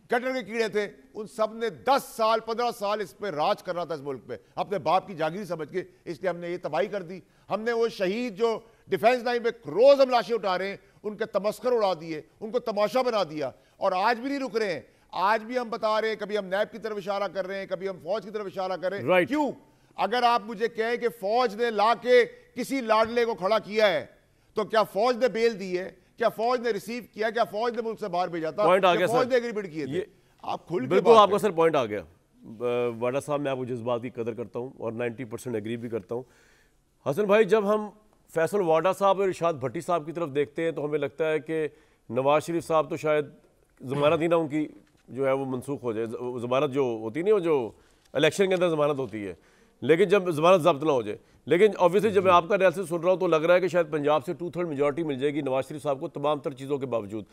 गटर के कीड़े थे, उन सब ने 10 साल 15 साल इस पे राज कर रहा था, इस मुल्क पे, अपने बाप की जागीर समझ के, इसलिए हमने ये तबाही कर दी। हमने वो शहीद जो डिफेंस लाइन पे रोज हम लाशें उठा रहे हैं, उनके तमस्कर उड़ा दिए, उनको तमाशा बना दिया, और आज भी नहीं रुक रहे हैं। आज भी हम बता रहे हैं, कभी हम नैब की तरफ इशारा कर रहे हैं, कभी हम फौज की तरफ इशारा कर रहे हैं। Right. क्यों? अगर आप मुझे कहें कि फौज ने लाके किसी लाडले को खड़ा किया है, तो क्या फौज ने बेल दी है? क्या फौज ने रिसीव किया? क्या फौज ने मुल्क से बाहर भेजा था? पॉइंट आ गया फौज सर, ने एग्रीमेंट किए थे? आप खुल के बिल्कुल बात आपका करें। सर पॉइंट आ गया। वाड़ा साहब, मैं आपको जिस बात की कदर करता हूँ और 90% एग्री भी करता हूँ। हसन भाई, जब हम फैसल वाडा साहब और इरशाद भट्टी साहब की तरफ देखते हैं तो हमें लगता है कि नवाज शरीफ साहब तो शायद ज़मानत ही ना उनकी जो है वो मनसूख हो जाए। ज़मानत जो होती नहीं, वो जो इलेक्शन के अंदर ज़मानत होती है, लेकिन जब ज़मानत जब्त ना हो जाए। लेकिन ऑब्वियसली जब मैं आपका एनालिसिस सुन रहा हूँ तो लग रहा है कि शायद पंजाब से 2/3 मेजॉरिटी मिल जाएगी नवाज शरीफ साहब को, तमाम तर चीज़ों के बावजूद।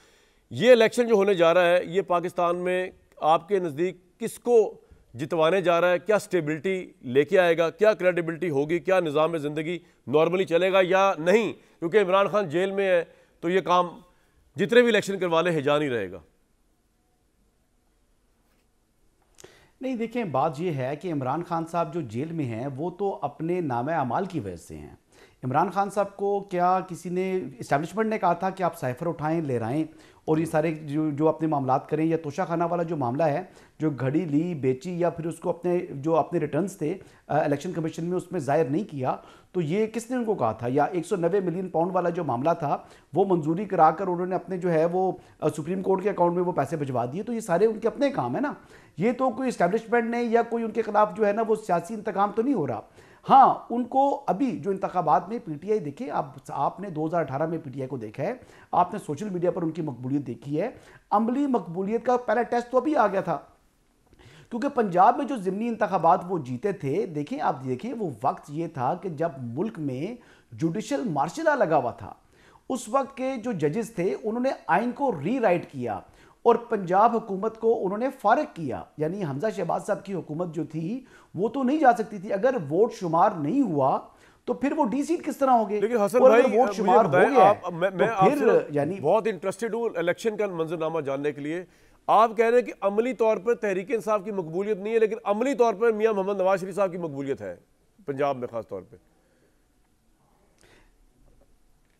ये इलेक्शन जो होने जा रहा है, ये पाकिस्तान में आपके नज़दीक किसको जितवाने जा रहा है? क्या स्टेबिलिटी लेके आएगा? क्या क्रेडिबिलिटी होगी? क्या निज़ाम में ज़िंदगी नॉर्मली चलेगा या नहीं? क्योंकि इमरान खान जेल में है तो ये काम जितने भी इलेक्शन करवा ले हिजा नहीं रहेगा। नहीं, देखें, बात यह है कि इमरान खान साहब जो जेल में हैं वो तो अपने नामे अमाल की वजह से हैं। इमरान खान साहब को क्या किसी ने, इस्टेब्लिशमेंट ने कहा था कि आप साइफर उठाएं, ले आएँ और ये सारे जो अपने मामलात करें, या तोशा खाना वाला जो मामला है, जो घड़ी ली, बेची, या फिर उसको अपने रिटर्न्स थे इलेक्शन कमीशन में उसमें ज़ाहिर नहीं किया, तो ये किसने उनको कहा था? या 190 मिलियन पाउंड वाला जो मामला था वो मंजूरी कराकर उन्होंने अपने जो है वो सुप्रीम कोर्ट के अकाउंट में वो पैसे भिजवा दिए। तो ये सारे उनके अपने काम है ना, ये तो कोई इस्टेब्लिशमेंट ने या कोई उनके खिलाफ जो है ना वो सियासी इंतकाम तो नहीं हो रहा। हाँ, उनको अभी जो इंतखाबात में पीटीआई देखिए, आपने 2018 में पीटीआई को देखा है, आपने सोशल मीडिया पर उनकी मकबूलियत देखी है, अमली मकबूलियत का पहला टेस्ट तो अभी आ गया था, क्योंकि पंजाब में जो ज़िमनी इंतखाबात वो जीते थे, देखिए आप देखिए वो वक्त ये था कि जब मुल्क में जुडिशल मार्शल लॉ लगा हुआ था, उस वक्त के जो जजेस थे उन्होंने आइन को रीराइट किया और पंजाब हुकूमत को उन्होंने फारिग किया। यानी हमजा शहबाज साहब की हुकूमत जो थी वो तो नहीं जा सकती थी, अगर वोट शुमार नहीं हुआ तो फिर वो डी सीट किस तरह हो गए। लेकिन हसन भाई वोट शुमार हो गया मैं फिर यानी बहुत इंटरेस्टेड हूँ इलेक्शन का मंजरनामा जानने के लिए। आप कह रहे हैं कि अमली तौर पर तहरीक इंसाफ की मकबूलियत नहीं है, लेकिन अमली तौर पर मियां मोहम्मद नवाज शरीफ साहब की मकबूलियत है पंजाब में खास तौर पर।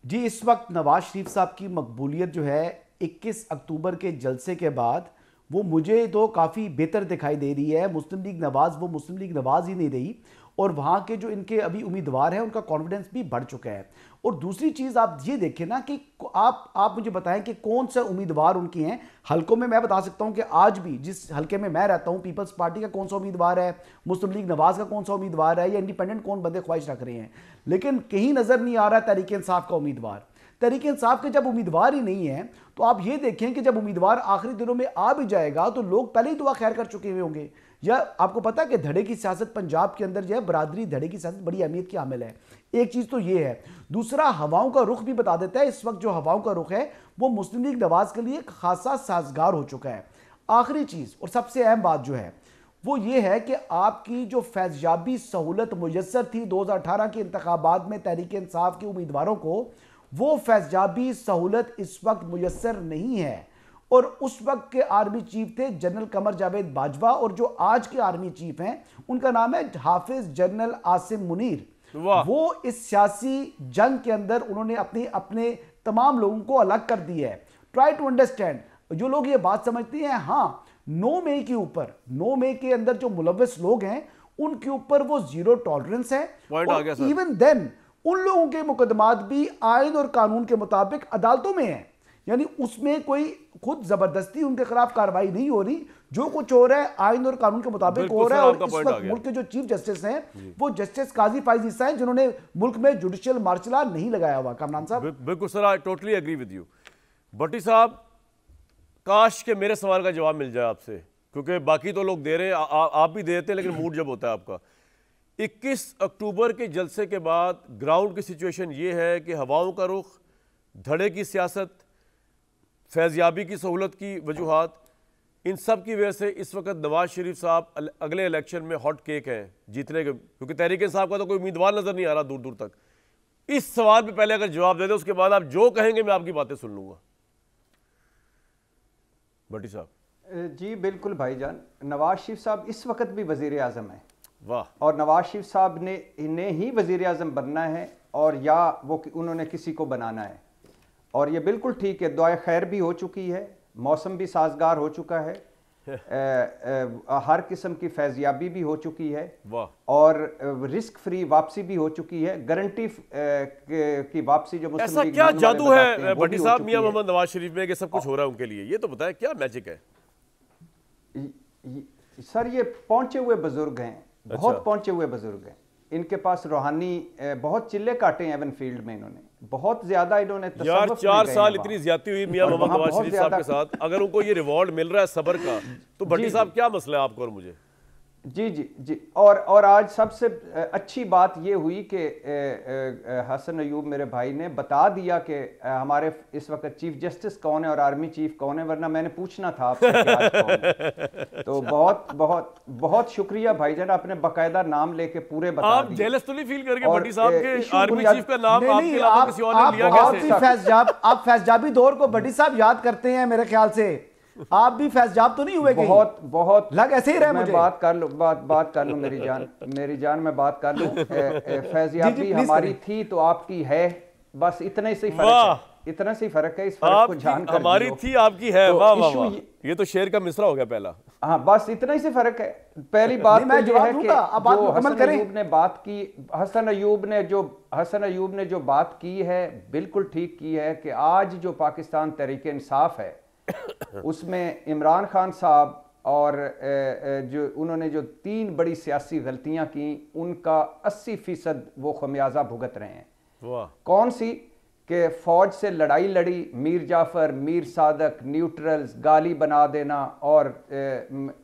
जी, इस वक्त नवाज शरीफ साहब की मकबूलियत जो है 21 अक्टूबर के जलसे के बाद वो मुझे तो काफ़ी बेहतर दिखाई दे रही है। मुस्लिम लीग नवाज वो मुस्लिम लीग नवाज ही नहीं रही और वहाँ के जो इनके अभी उम्मीदवार हैं उनका कॉन्फिडेंस भी बढ़ चुका है। और दूसरी चीज़ आप ये देखें ना कि आप मुझे बताएं कि कौन सा उम्मीदवार उनके हैं हलकों में। मैं बता सकता हूं कि आज भी जिस हलके में मैं रहता हूं, पीपल्स पार्टी का कौन सा उम्मीदवार है, मुस्लिम लीग नवाज का कौन सा उम्मीदवार है, या इंडिपेंडेंट कौन बंदे ख्वाहिश रख रहे हैं, लेकिन कहीं नज़र नहीं आ रहा तहरीक इंसाफ का उम्मीदवार। तहरीक इंसाफ के जब उम्मीदवार ही नहीं है तो आप ये देखें कि जब उम्मीदवार आखिरी दिनों में आ भी जाएगा तो लोग पहले ही दुआ खैर कर चुके हुए होंगे। या आपको पता है कि धड़े की सियासत पंजाब के अंदर जो है, बरादरी धड़े की सियासत बड़ी अहमियत की हामिल है। एक चीज़ तो ये है, दूसरा हवाओं का रुख भी बता देता है। इस वक्त जो हवाओं का रुख है वो मुस्लिम लीग नवाज के लिए खासा साजगार हो चुका है। आखिरी चीज़ और सबसे अहम बात जो है वो ये है कि आपकी जो फैज़याबी सहूलत मुयस्सर थी 2018 के इंतखाबात में तहरीक इंसाफ के उम्मीदवारों को, वो फैज़याबी सहूलत इस वक्त मुयस्सर नहीं है। और उस वक्त के आर्मी चीफ थे जनरल कमर जावेद बाजवा, और जो आज के आर्मी चीफ हैं उनका नाम है हाफिज जनरल आसिम मुनीर। वो इस सियासी जंग के अंदर उन्होंने अपने तमाम लोगों को अलग कर दिया है। ट्राई टू अंडरस्टैंड, जो लोग ये बात समझते हैं हाँ 9 मई के ऊपर, 9 मई के अंदर जो मुलव्वस लोग हैं उनके ऊपर वो जीरो टॉलरेंस है। इवन देन उन लोगों के मुकदमात भी आइन और कानून के मुताबिक अदालतों में है, यानी उसमें कोई खुद जबरदस्ती उनके खिलाफ कार्रवाई नहीं हो रही। जो कुछ हो रहा है आइन और कानून के मुताबिक हो रहा है। और इस वक्त मुल्क के जो चीफ जस्टिस हैं वो जस्टिस काजी फाइज ईसा हैं, जिन्होंने मुल्क में जुडिशियल मार्शल लॉ नहीं लगाया हुआ। कामरान साहब बिल्कुल sir, I totally agree with you. Bhatti sahab, काश के मेरे सवाल का जवाब मिल जाए आपसे, क्योंकि बाकी तो लोग दे रहे हैं, आप भी देते हैं, लेकिन मूड जब होता है आपका। 21 अक्टूबर के जलसे के बाद ग्राउंड की सिचुएशन ये है कि हवाओं का रुख, धड़े की सियासत, फैज़याबी की सहूलत की वजूहात, इन सब की वजह से इस वक्त नवाज शरीफ साहब अगले इलेक्शन में हॉट केक हैं जीतने के, क्योंकि तहरीक इंसाफ का तो कोई उम्मीदवार नजर नहीं आ रहा दूर दूर तक। इस सवाल पे पहले अगर जवाब दे दे, उसके बाद आप जो कहेंगे मैं आपकी बातें सुन लूंगा। भट्टी साहब जी बिल्कुल भाईजान, नवाज शरीफ साहब इस वक्त भी वजीर आज़म है। वाह। और नवाज शरीफ साहब ने इन्हें ही वजीर आज़म बनना है, और या वो उन्होंने किसी को बनाना है। और ये बिल्कुल ठीक है, दुआ खैर भी हो चुकी है, मौसम भी साजगार हो चुका है, हर किस्म की फैज़याबी भी हो चुकी है, और रिस्क फ्री वापसी भी हो चुकी है, गारंटी की वापसी जो ऐसा क्या जादू है भट्टी साहब मियां मोहम्मद नवाज शरीफ में कि सब कुछ हो रहा है उनके लिए? ये तो बताएं क्या मैजिक है? सर ये पहुंचे हुए बुजुर्ग हैं, बहुत पहुंचे हुए बुजुर्ग हैं। इनके पास रूहानी बहुत चिल्ले काटे हैं एवन फील्ड में, इन्होंने बहुत ज्यादा इन्होंने यार 4 साल इतनी ज्यादती हुई मियां मोहम्मद नवाज शरीफ साहब के साथ, अगर उनको ये रिवॉर्ड मिल रहा है सब्र का, तो भट्टी साहब क्या मसला है आपको और मुझे? जी जी जी। और आज सबसे अच्छी बात ये हुई कि हसन अयूब मेरे भाई ने बता दिया कि हमारे इस वक्त चीफ जस्टिस कौन है और आर्मी चीफ कौन है, वरना मैंने पूछना था आपसे कि आज कौन है। तो बहुत बहुत बहुत शुक्रिया भाईजान, आपने बाकायदा नाम लेके पूरे बता दिए। आप जेलस तो नहीं फील करके भट्टी साहब के आर्मी चीफ का नाम आपके अलावा किसी और ने लिया कैसे? आप फैज़याबी दौर को भट्टी साहब याद करते हैं मेरे ख्याल से, आप भी फैज़याब तो नहीं हुए? बहुत लग ऐसे ही रहे मुझे। बात कर लो मेरी जान मैं बात कर लूं। फैज़याबी हमारी थी तो आपकी है, बस इतना से ही फर्क है। इस फर्क को जानकर हमारी थी आपकी है, वाह वाह वाह, ये तो शेर का मिसरा हो गया पहला। हाँ बस इतना ही से फर्क है। पहली बात तो ये है कि जो हसन अयूब ने जो बात की है बिल्कुल ठीक की है कि आज जो पाकिस्तान तहरीक इंसाफ है उसमें इमरान खान साहब और जो उन्होंने जो 3 बड़ी सियासी गलतियां की उनका 80% वो खमियाजा भुगत रहे हैं। वाह। कौन सी? कि फौज से लड़ाई लड़ी, मीर जाफ़र, मीर सादक, न्यूट्रल्स, गाली बना देना, और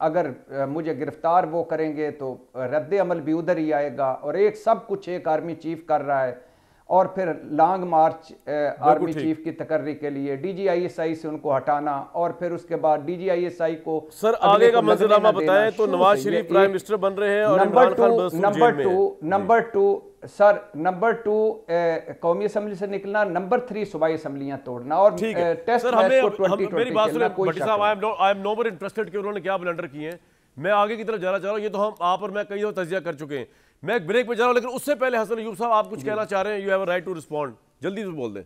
अगर मुझे गिरफ्तार वो करेंगे तो रद्द अमल भी उधर ही आएगा, और एक सब कुछ एक आर्मी चीफ कर रहा है, और फिर लॉन्ग मार्च आर्मी चीफ की तकर्री के लिए DGISI से उनको हटाना, और फिर उसके बाद DGISI को सर आगे का मंजरनामा बताएं तो नवाज शरीफ प्राइम मिनिस्टर बन रहे हैं और इमरान खान नंबर 2 कौमी असम्बली से निकलना, नंबर 3 सूबाई असम्बलियां तोड़ना, और टेस्ट मैच को 2020 मेरी बात सुनिए भट्टी साहब, I am no more interested कि उन्होंने क्या ब्लंडर किए हैं। मैं आगे की तरफ जाना चाह रहा हूँ, ये तो हम आप और मैं कई दफा तजिया कर चुके हैं। मैं एक ब्रेक पे जा रहा हूं, लेकिन उससे पहले हसन अयूब साहब आप कुछ कहना चाह रहे हैं, you have a right to respond, जल्दी से बोल दें।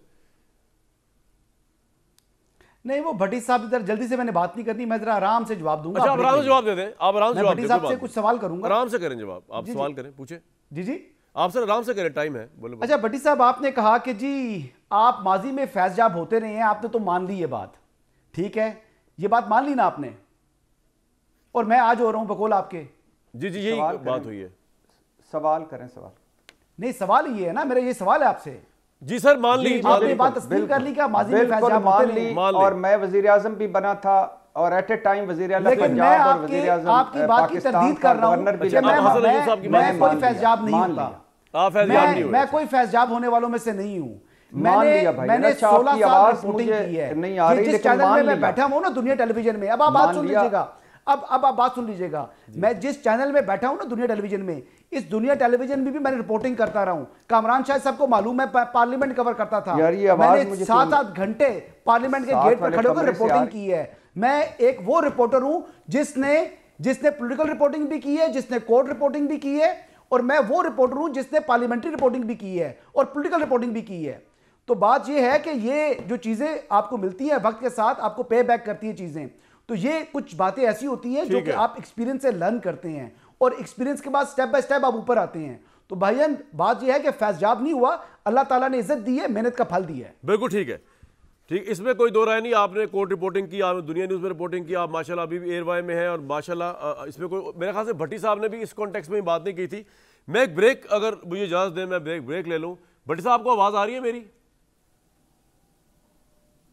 नहीं, वो भट्टी साहब इधर जल्दी से मैंने बात नहीं करनी, मैं जरा आराम से जवाब दूंगा। अच्छा, आप आराम से जवाब दे दें, आप आराम से जवाब भट्टी साहब से कुछ सवाल करूंगा, आराम से करें जवाब, आप सवाल करें, पूछे। जी जी, आप सर आराम से करें, टाइम है, बोले। अच्छा भट्टी साहब, आपने कहा कि जी आप माजी में फैज़याब होते रहे हैं, आपने तो मान ली ये बात, ठीक है, ये बात मान ली ना आपने, और मैं आज हो रहा हूं बकौल आपके। जी जी, यही बात हुई है। सवाल करें, सवाल नहीं, सवाल ये है ना, मेरा ये सवाल है आपसे। जी सर, मान ली आपने बात तस्लीम कर ली क्या माजी में फैज़याब होते रहे? और मैं वजीर आज़म भी बना था, और एट ए टाइम वजीर आला लेकिन मैं आपकी बात की तरदीद कर रहा हूं, मैं कोई फैज़याब नहीं होता, मैं कोई फैज़याब होने वालों में से नहीं हूं। मैंने 16 साल रिपोर्टिंग की है, जिस चैनल में मैं बैठा हूं ना, दुनिया टेलीविजन में, अब आप बात सुन लीजिएगा, अब आप बात सुन लीजिएगा, मैं जिस चैनल में बैठा हूं ना दुनिया टेलीविजन में, इस दुनिया टेलीविजन में भी मैंने रिपोर्टिंग करता रहा हूं। कामरान शायद सबको मालूम है, पार्लियामेंट कवर करता था, मैंने 7-8 घंटे पार्लियामेंट के गेट पर खड़े होकर रिपोर्टिंग की है। मैं एक वो रिपोर्टर हूं जिसने पॉलिटिकल रिपोर्टिंग भी की है, जिसने कोर्ट रिपोर्टिंग भी की है, और मैं वो रिपोर्टर हूं जिसने पार्लियामेंट्री रिपोर्टिंग भी की है और पॉलिटिकल रिपोर्टिंग भी की है। तो बात यह है कि ये जो चीजें आपको मिलती हैं वक्त के साथ आपको पे बैक करती है चीजें, तो ये कुछ बातें ऐसी होती हैं जो कि आप एक्सपीरियंस से लर्न करते हैं, और एक्सपीरियंस के बाद स्टेप बाय स्टेप आप ऊपर आते हैं। तो भाईजान बात यह है कि फैज़याब नहीं हुआ, अल्लाह ताला ने इज्जत दी है, मेहनत का फल दिया है। बिल्कुल ठीक है, ठीक, इसमें कोई दो राय नहीं। आपने कोर्ट रिपोर्टिंग की, आपने दुनिया न्यूज़ में रिपोर्टिंग की, आप माशाल्लाह अभी भी एयरवाई में हैं, और माशाल्लाह इसमें कोई, मेरे ख्याल से भट्टी साहब ने भी इस कॉन्टेक्स्ट में बात नहीं की थी। मैं एक ब्रेक, अगर मुझे इजाज़त दें मैं ब्रेक ले लूँ। भट्टी साहब, आपको आवाज़ आ रही है मेरी?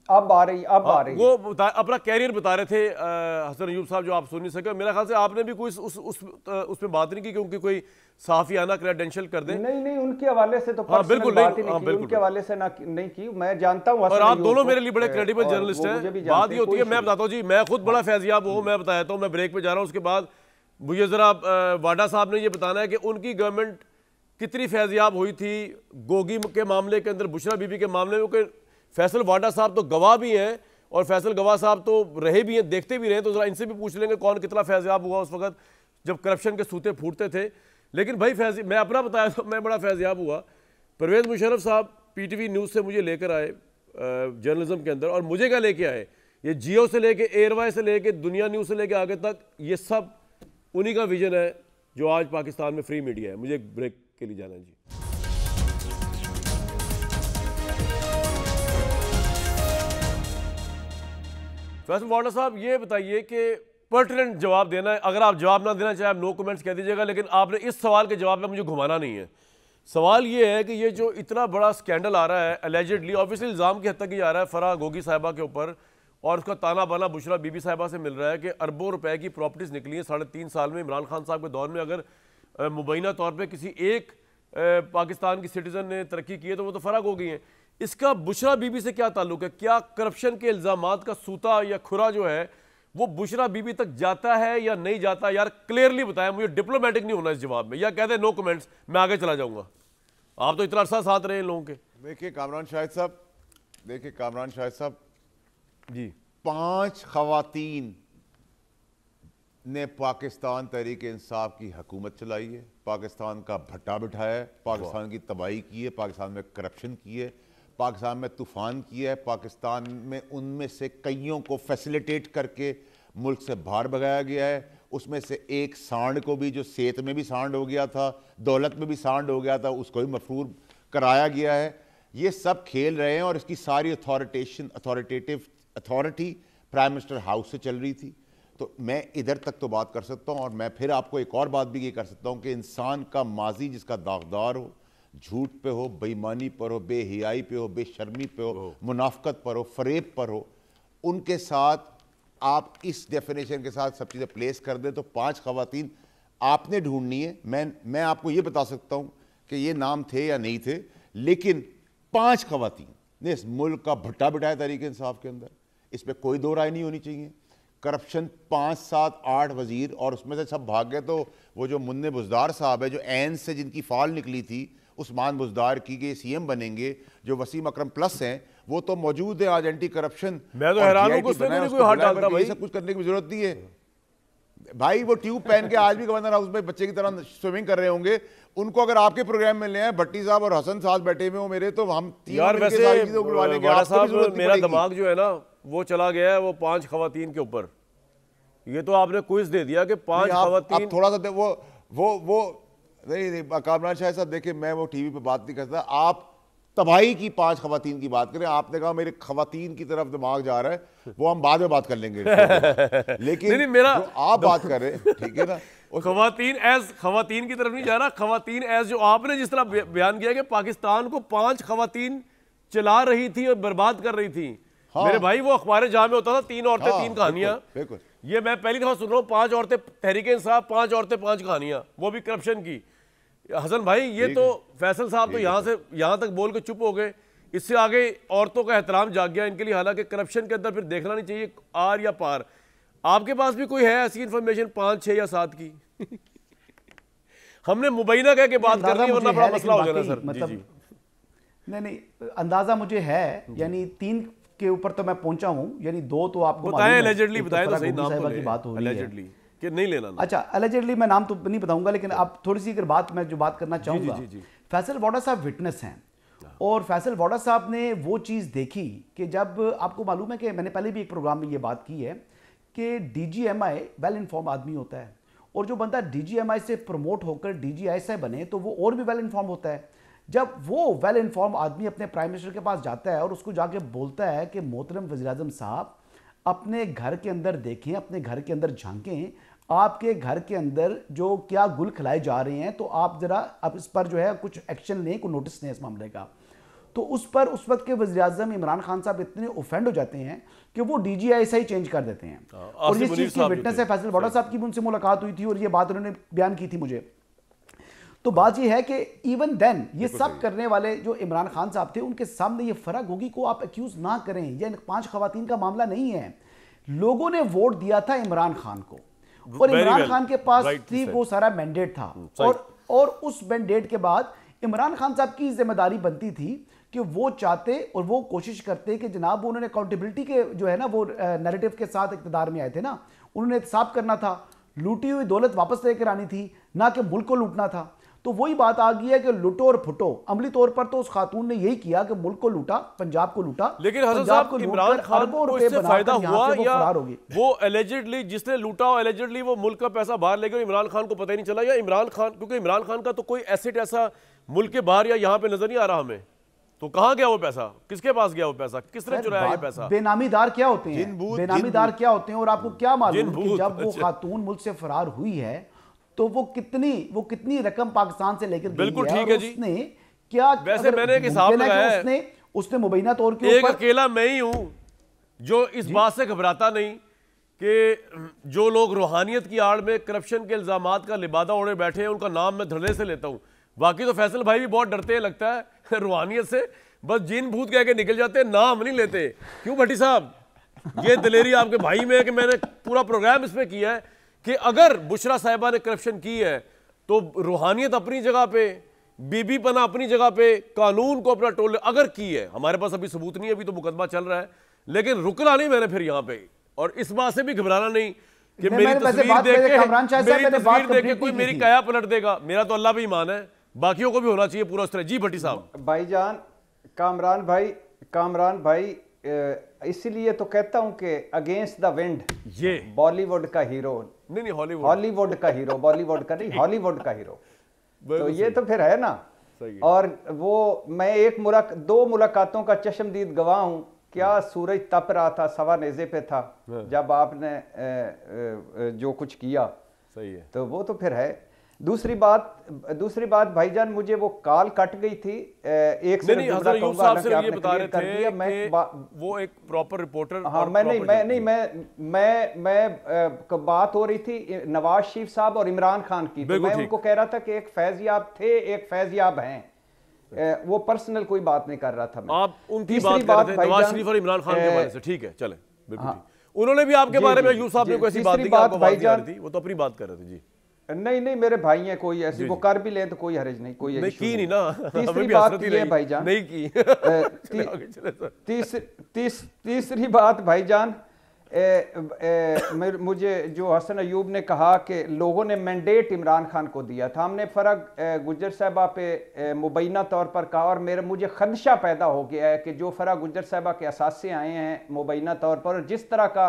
अब आ रही। वो अपना कैरियर बता रहे थे हसन अयूब साहब, जो आप सुन नहीं सके। मेरा ख्याल से आपने भी कोई उसमें बात नहीं की, क्योंकि कोई सहाफियाना क्रेडेंशियल कर दें। नहीं, उनके हवाले से तो बिल्कुल नहीं, उनके हवाले से नहीं की। मैं जानता हूं, और आप दोनों मेरे लिए बड़े क्रेडिबल जर्नलिस्ट हैं। बात ये होती है, मैं बताता हूँ जी, मैं खुद बड़ा फैज़याब हूँ, मैं बताता हूँ। मैं ब्रेक पे जा रहा हूँ, उसके बाद मुझे जरा वाडा साहब ने ये बताना है कि उनकी गवर्नमेंट कितनी फैज़याब हुई थी गोगी के मामले के अंदर, बुशरा बीबी के मामले में। फैसल वाडा साहब तो गवाह भी हैं, और फैसल गवाह साहब तो रहे भी हैं, देखते भी रहे, तो जरा इनसे भी पूछ लेंगे कौन कितना फैज़याब हुआ उस वक्त जब करप्शन के सूते फूटते थे। लेकिन भाई मैं अपना बताया तो मैं बड़ा फैज़याब हुआ। परवेज़ मुशर्रफ साहब PTV न्यूज़ से मुझे लेकर आए जर्नलिज्म के अंदर, और मुझे क्या लेके आए, ये जियो से लेके, एयरवाई से लेके, दुनिया न्यूज़ से लेके आगे तक, ये सब उन्हीं का विजन है जो आज पाकिस्तान में फ्री मीडिया है। मुझे एक ब्रेक के लिए जाना है जी। फैसल वाडा साहब, ये बताइए कि पर्टिनेंट जवाब देना है, अगर आप जवाब ना देना चाहें आप नो कमेंट्स कह दीजिएगा, लेकिन आपने इस सवाल के जवाब में मुझे घुमाना नहीं है। सवाल ये है कि ये जो इतना बड़ा स्कैंडल आ रहा है, एलिजिडली, ऑब्वियसली इल्ज़ाम की हद तक ही आ रहा है फराह गोगी साहिबा के ऊपर, और उसका ताना बाना बुशरा बीबी साहिबा से मिल रहा है कि अरबों रुपए की प्रॉपर्टीज़ निकली हैं 3.5 साल में। इमरान खान साहब के दौर में अगर मुबैना तौर पर किसी एक पाकिस्तान की सिटीज़न ने तरक्की की है तो वो तो फराह गोगी हैं। इसका बुशरा बीबी से क्या ताल्लुक है? क्या करप्शन के इल्ज़ामात का सूता या खुरा जो है वो बुशरा बीबी तक जाता है या नहीं जाता? यार क्लियरली बताएं, मुझे डिप्लोमेटिक नहीं होना इस जवाब में, या कहते हैं नो कमेंट्स, मैं आगे चला जाऊंगा। आप तो इतना अरसा साथ रहे इन लोगों के। देखिए कामरान शाहिद साहब जी, 5 खवातीन ने पाकिस्तान तहरीक इंसाफ की हुकूमत चलाई है, पाकिस्तान का भट्टा बिठाया है, पाकिस्तान की तबाही की है, पाकिस्तान में करप्शन की है, पाकिस्तान में तूफ़ान किया है, पाकिस्तान में उनमें से कईयों को फैसिलिटेट करके मुल्क से बाहर भगाया गया है। उसमें से एक सांड को भी, जो सेहत में भी सांड हो गया था, दौलत में भी सांड हो गया था, उसको भी मफरूर कराया गया है। ये सब खेल रहे हैं, और इसकी सारी अथॉरिटी प्राइम मिनिस्टर हाउस से चल रही थी। तो मैं इधर तक तो बात कर सकता हूँ। और मैं फिर आपको एक और बात भी ये कर सकता हूँ कि इंसान का माजी जिसका दागदार हो, झूठ पे हो, बेईमानी पर हो, बेहियाई पे हो, बेशर्मी पे हो, मुनाफकत पर हो, फरेब पर हो, उनके साथ आप इस डेफिनेशन के साथ सब चीज़ें प्लेस कर दें तो 5 खवातीन आपने ढूंढनी है। मैं आपको ये बता सकता हूँ कि ये नाम थे या नहीं थे, लेकिन 5 खवातीन ने इस मुल्क का भट्टा बिठाया तहरीक इंसाफ के अंदर, इस पर कोई दो राय नहीं होनी चाहिए। करप्शन 5, 7, 8 वजीर और उसमें से सब भाग गए, तो वो जो मुन्ने बुजदार साहब है, जो एन से जिनकी फाल निकली थी उस्मान बुजदार की कि सीएम बनेंगे, जो वसीम अकरम प्लस हैं, वो तो मौजूद है आज एंटी करप्शन। मैं तो हैरान हूं कि उसमें कोई हाथ डालता भाई। सब कुछ करने की जरूरत नहीं है भाई। वो ट्यूब पहन के आज भी गवर्नर हाउस में बच्चे की तरह स्विमिंग कर रहे होंगे। उनको अगर आपके प्रोग्राम में ले आए, भट्टी साहब और हसन साथ बैठे हुए हो मेरे, तो हम यार वैसे मेरा दिमाग जो है ना वो चला गया है वो 5 खवातीन के ऊपर। ये तो आपने क्विज दे दिया कि 5 खवातीन। थोड़ा सा वो नहीं कामरान शाह साहब, देखिए मैं वो टीवी पे बात नहीं करता, आप तबाही की 5 खवातीन की बात करें। आपने कहा मेरे खवातीन की तरफ दिमाग जा रहा है, वो हम बाद में बात कर लेंगे लेकिन नहीं, मेरा जो आप बात कर रहे हैं, ठीक है ना, खवातीन की तरफ नहीं जा रहा। खवातीन एज जो आपने जिस तरह बयान किया कि पाकिस्तान को 5 खवातीन चला रही थी और बर्बाद कर रही थी। हाँ। मेरे भाई वो अखबार जहां में होता था 3 औरतें 3 कहानियां, ये मैं पहली दफा सुन रहा हूँ। 5 औरतें तहरीक इंसाफ, 5 औरतें 5 कहानियां, वो भी करप्शन की। हसन भाई ये तो फैसल साहब तो यहां तक बोल के चुप हो गए। इससे आगे औरतों का एहतराम जाग गया इनके लिए। हालांकि करप्शन के अंदर फिर देखना नहीं चाहिए आर या पार। आपके पास भी कोई है ऐसी इंफॉर्मेशन 5, 6 या 7 की? हमने मुबैना कह के बात कर रही है, वरना बड़ा मसला हो जाना सर। मतलब नहीं अंदाजा मुझे है, यानी 3 के ऊपर तो मैं पहुंचा हूं, यानी 2 तो आपको बताएं, एलिजिडली बताएं तो सही नाम की बात हो रही है कि नहीं लेना ना। अच्छा, एलिजिडली मैं नाम तो नहीं बताऊंगा, लेकिन आप थोड़ी सी अगर बात मैं जो बात करना चाहूंगा, फैसल वाडा साहब विटनेस हैं और फैसल वाडा साहब ने वो चीज़ देखी कि जब आपको मालूम है कि मैंने पहले भी एक प्रोग्राम में ये बात की है कि डीजीएमआई वेल इन्फॉर्म आदमी होता है, और जो बंदा डीजीएमआई से प्रमोट होकर डीजीआईएसआई बने तो वो और भी वेल इन्फॉर्म होता है। जब वो वेल इन्फॉर्म आदमी अपने प्राइम मिनिस्टर के पास जाता है और उसको जाके बोलता है कि मोहतरम वज़ीर-ए-आज़म साहब अपने घर के अंदर देखें, अपने घर के अंदर झांकें, आपके घर के अंदर जो क्या गुल खिलाए जा रहे हैं, तो आप जरा अब इस पर जो है कुछ एक्शन लें, कोई नोटिस लें इस मामले का। तो उस पर उस वक्त के वज़ीर-ए-आज़म इमरान खान साहब इतने ऑफेंड हो जाते हैं कि वो डीजीआईएसआई चेंज कर देते हैं। और इस चीज़ की विटनेस है फैसल वाडा साहब की भी उनसे मुलाकात हुई थी और ये बात उन्होंने बयान की थी मुझे। तो बात ये है कि इवन देन ये सब करने वाले जो इमरान खान साहब थे उनके सामने ये फर्क होगी को आप एक्यूज ना करें। ये 5 खवातीन का मामला नहीं है। लोगों ने वोट दिया था इमरान खान को और इमरान खान के पास थी वो सारा मैंडेट था, और उस मैंडेट के बाद इमरान खान साहब की जिम्मेदारी बनती थी कि वो चाहते और वो कोशिश करते कि जनाब उन्होंने अकाउंटेबिलिटी के जो है ना वो नैरेटिव के साथ इक़्तिदार में आए थे ना, उन्होंने साफ करना था, लूटी हुई दौलत वापस लेकर आनी थी, ना कि मुल्क को लूटना था। तो वही बात आ गई है कि लुटो और फुटो। अमली तौर पर तो उस खातून ने यही किया कि मुल्क को लूटा, पंजाब को लूटा, लेकिन हसन साहब इमरान खान को इससे फायदा हुआ या वो एलिजिडली जिसने लूटा हो एलिजिडली वो मुल्क का पैसा बाहर ले गया, इमरान खान को पता ही नहीं चला, या इमरान खान, क्योंकि इमरान खान का तो कोई एसेट ऐसा मुल्क के बाहर या यहाँ पे नजर नहीं आ रहा हमें, तो कहाँ गया वो पैसा, किसके पास गया वो पैसा, किसने चुराया ये पैसा? बेनामीदार क्या होते हैं, बेनामीदार क्या होते हैं, और आपको क्या मालूम कि जब वो खातून मुल्क से फरार हुई है तो वो कितनी रकम पाकिस्तान से लेकर बिल्कुल ठीक है जी। उसने क्या, वैसे मैंने एक हिसाब लगाया है, उसने मुबैना तौर के ऊपर, एक अकेला मैं ही हूं जो इस बात से घबराता नहीं कि जो लोग रूहानियत की आड़ में करप्शन के इल्जामात का लिबादा ओढ़े बैठे हैं उनका नाम मैं धड़ल्ले से लेता हूं। बाकी तो फैसल भाई भी बहुत डरते हैं लगता है रूहानियत से, बस जिन भूत कह के निकल जाते हैं, नाम नहीं लेते। क्यों भट्टी साहब, ये दिलेरी आपके भाई में है कि मैंने पूरा प्रोग्राम इसमें किया है कि अगर बुशरा साहिबा ने करप्शन की है तो रूहानियत अपनी जगह पे, बीबी पना अपनी जगह पे, कानून को अपना टोल अगर की है, हमारे पास अभी सबूत नहीं है, अभी तो मुकदमा चल रहा है, लेकिन रुकना नहीं मैंने फिर यहाँ पे, और इस बात से भी घबराना नहीं कि मेरी तस्वीर देख के कोई मेरी काया पलट देगा। मेरा तो अल्लाह पे ईमान है, बाकियों को भी होना चाहिए पूरा उस तरह। जी भट्टी साहब। भाईजान कामरान भाई इसीलिए तो कहता हूं कि अगेंस्ट द विंड ये बॉलीवुड का हीरो नहीं हॉलीवुड का हीरो, बॉलीवुड का नहीं, हॉलीवुड का हीरो, तो ये तो फिर है ना। और वो मैं 2 मुलाकातों का चश्मदीद गवाह हूं क्या सूरज तप रहा था, सवा नेज़े पे था जब आपने जो कुछ किया। सही है, तो वो तो फिर है। दूसरी बात भाईजान, मुझे वो कॉल कट गई थी। एक से नहीं हसन अयूब साहब से ये बता रहे थे कि वो एक प्रॉपर रिपोर्टर। हाँ, मैं बात हो रही थी नवाज शरीफ साहब और इमरान खान की, तो मैं उनको कह रहा था कि एक फैज़याब थे, एक फैज़याब हैं। वो पर्सनल कोई बात नहीं कर रहा था मैं। आप उनकी बात कर रहे थे, नवाज शरीफ और इमरान खान के बारे में। ठीक है, चले, बिल्कुल ठीक। उन्होंने भी आपके बारे में अयूब साहब ने कोई ऐसी बात नहीं की, आपको बात नहीं आ रही थी, वो तो अपनी बात कर रहे थे। जी नहीं, मेरे भाई हैं, कोई ऐसी वो कर भी ले तो कोई हर्ज नहीं, कोई नहीं की नहीं ना। तीसरी बात ये भाईजान नहीं की। तीसरी बात भाईजान, मुझे जो हसन अयूब ने कहा कि लोगों ने मैंडेट इमरान खान को दिया था, हमने फ़रग गुज्जर साहबा पे मुबैना तौर पर कहा, और मुझे खदशा पैदा हो गया है कि जो फ़रग गुज्जर साहबा के असासे आए हैं मुबैना तौर पर, और जिस तरह का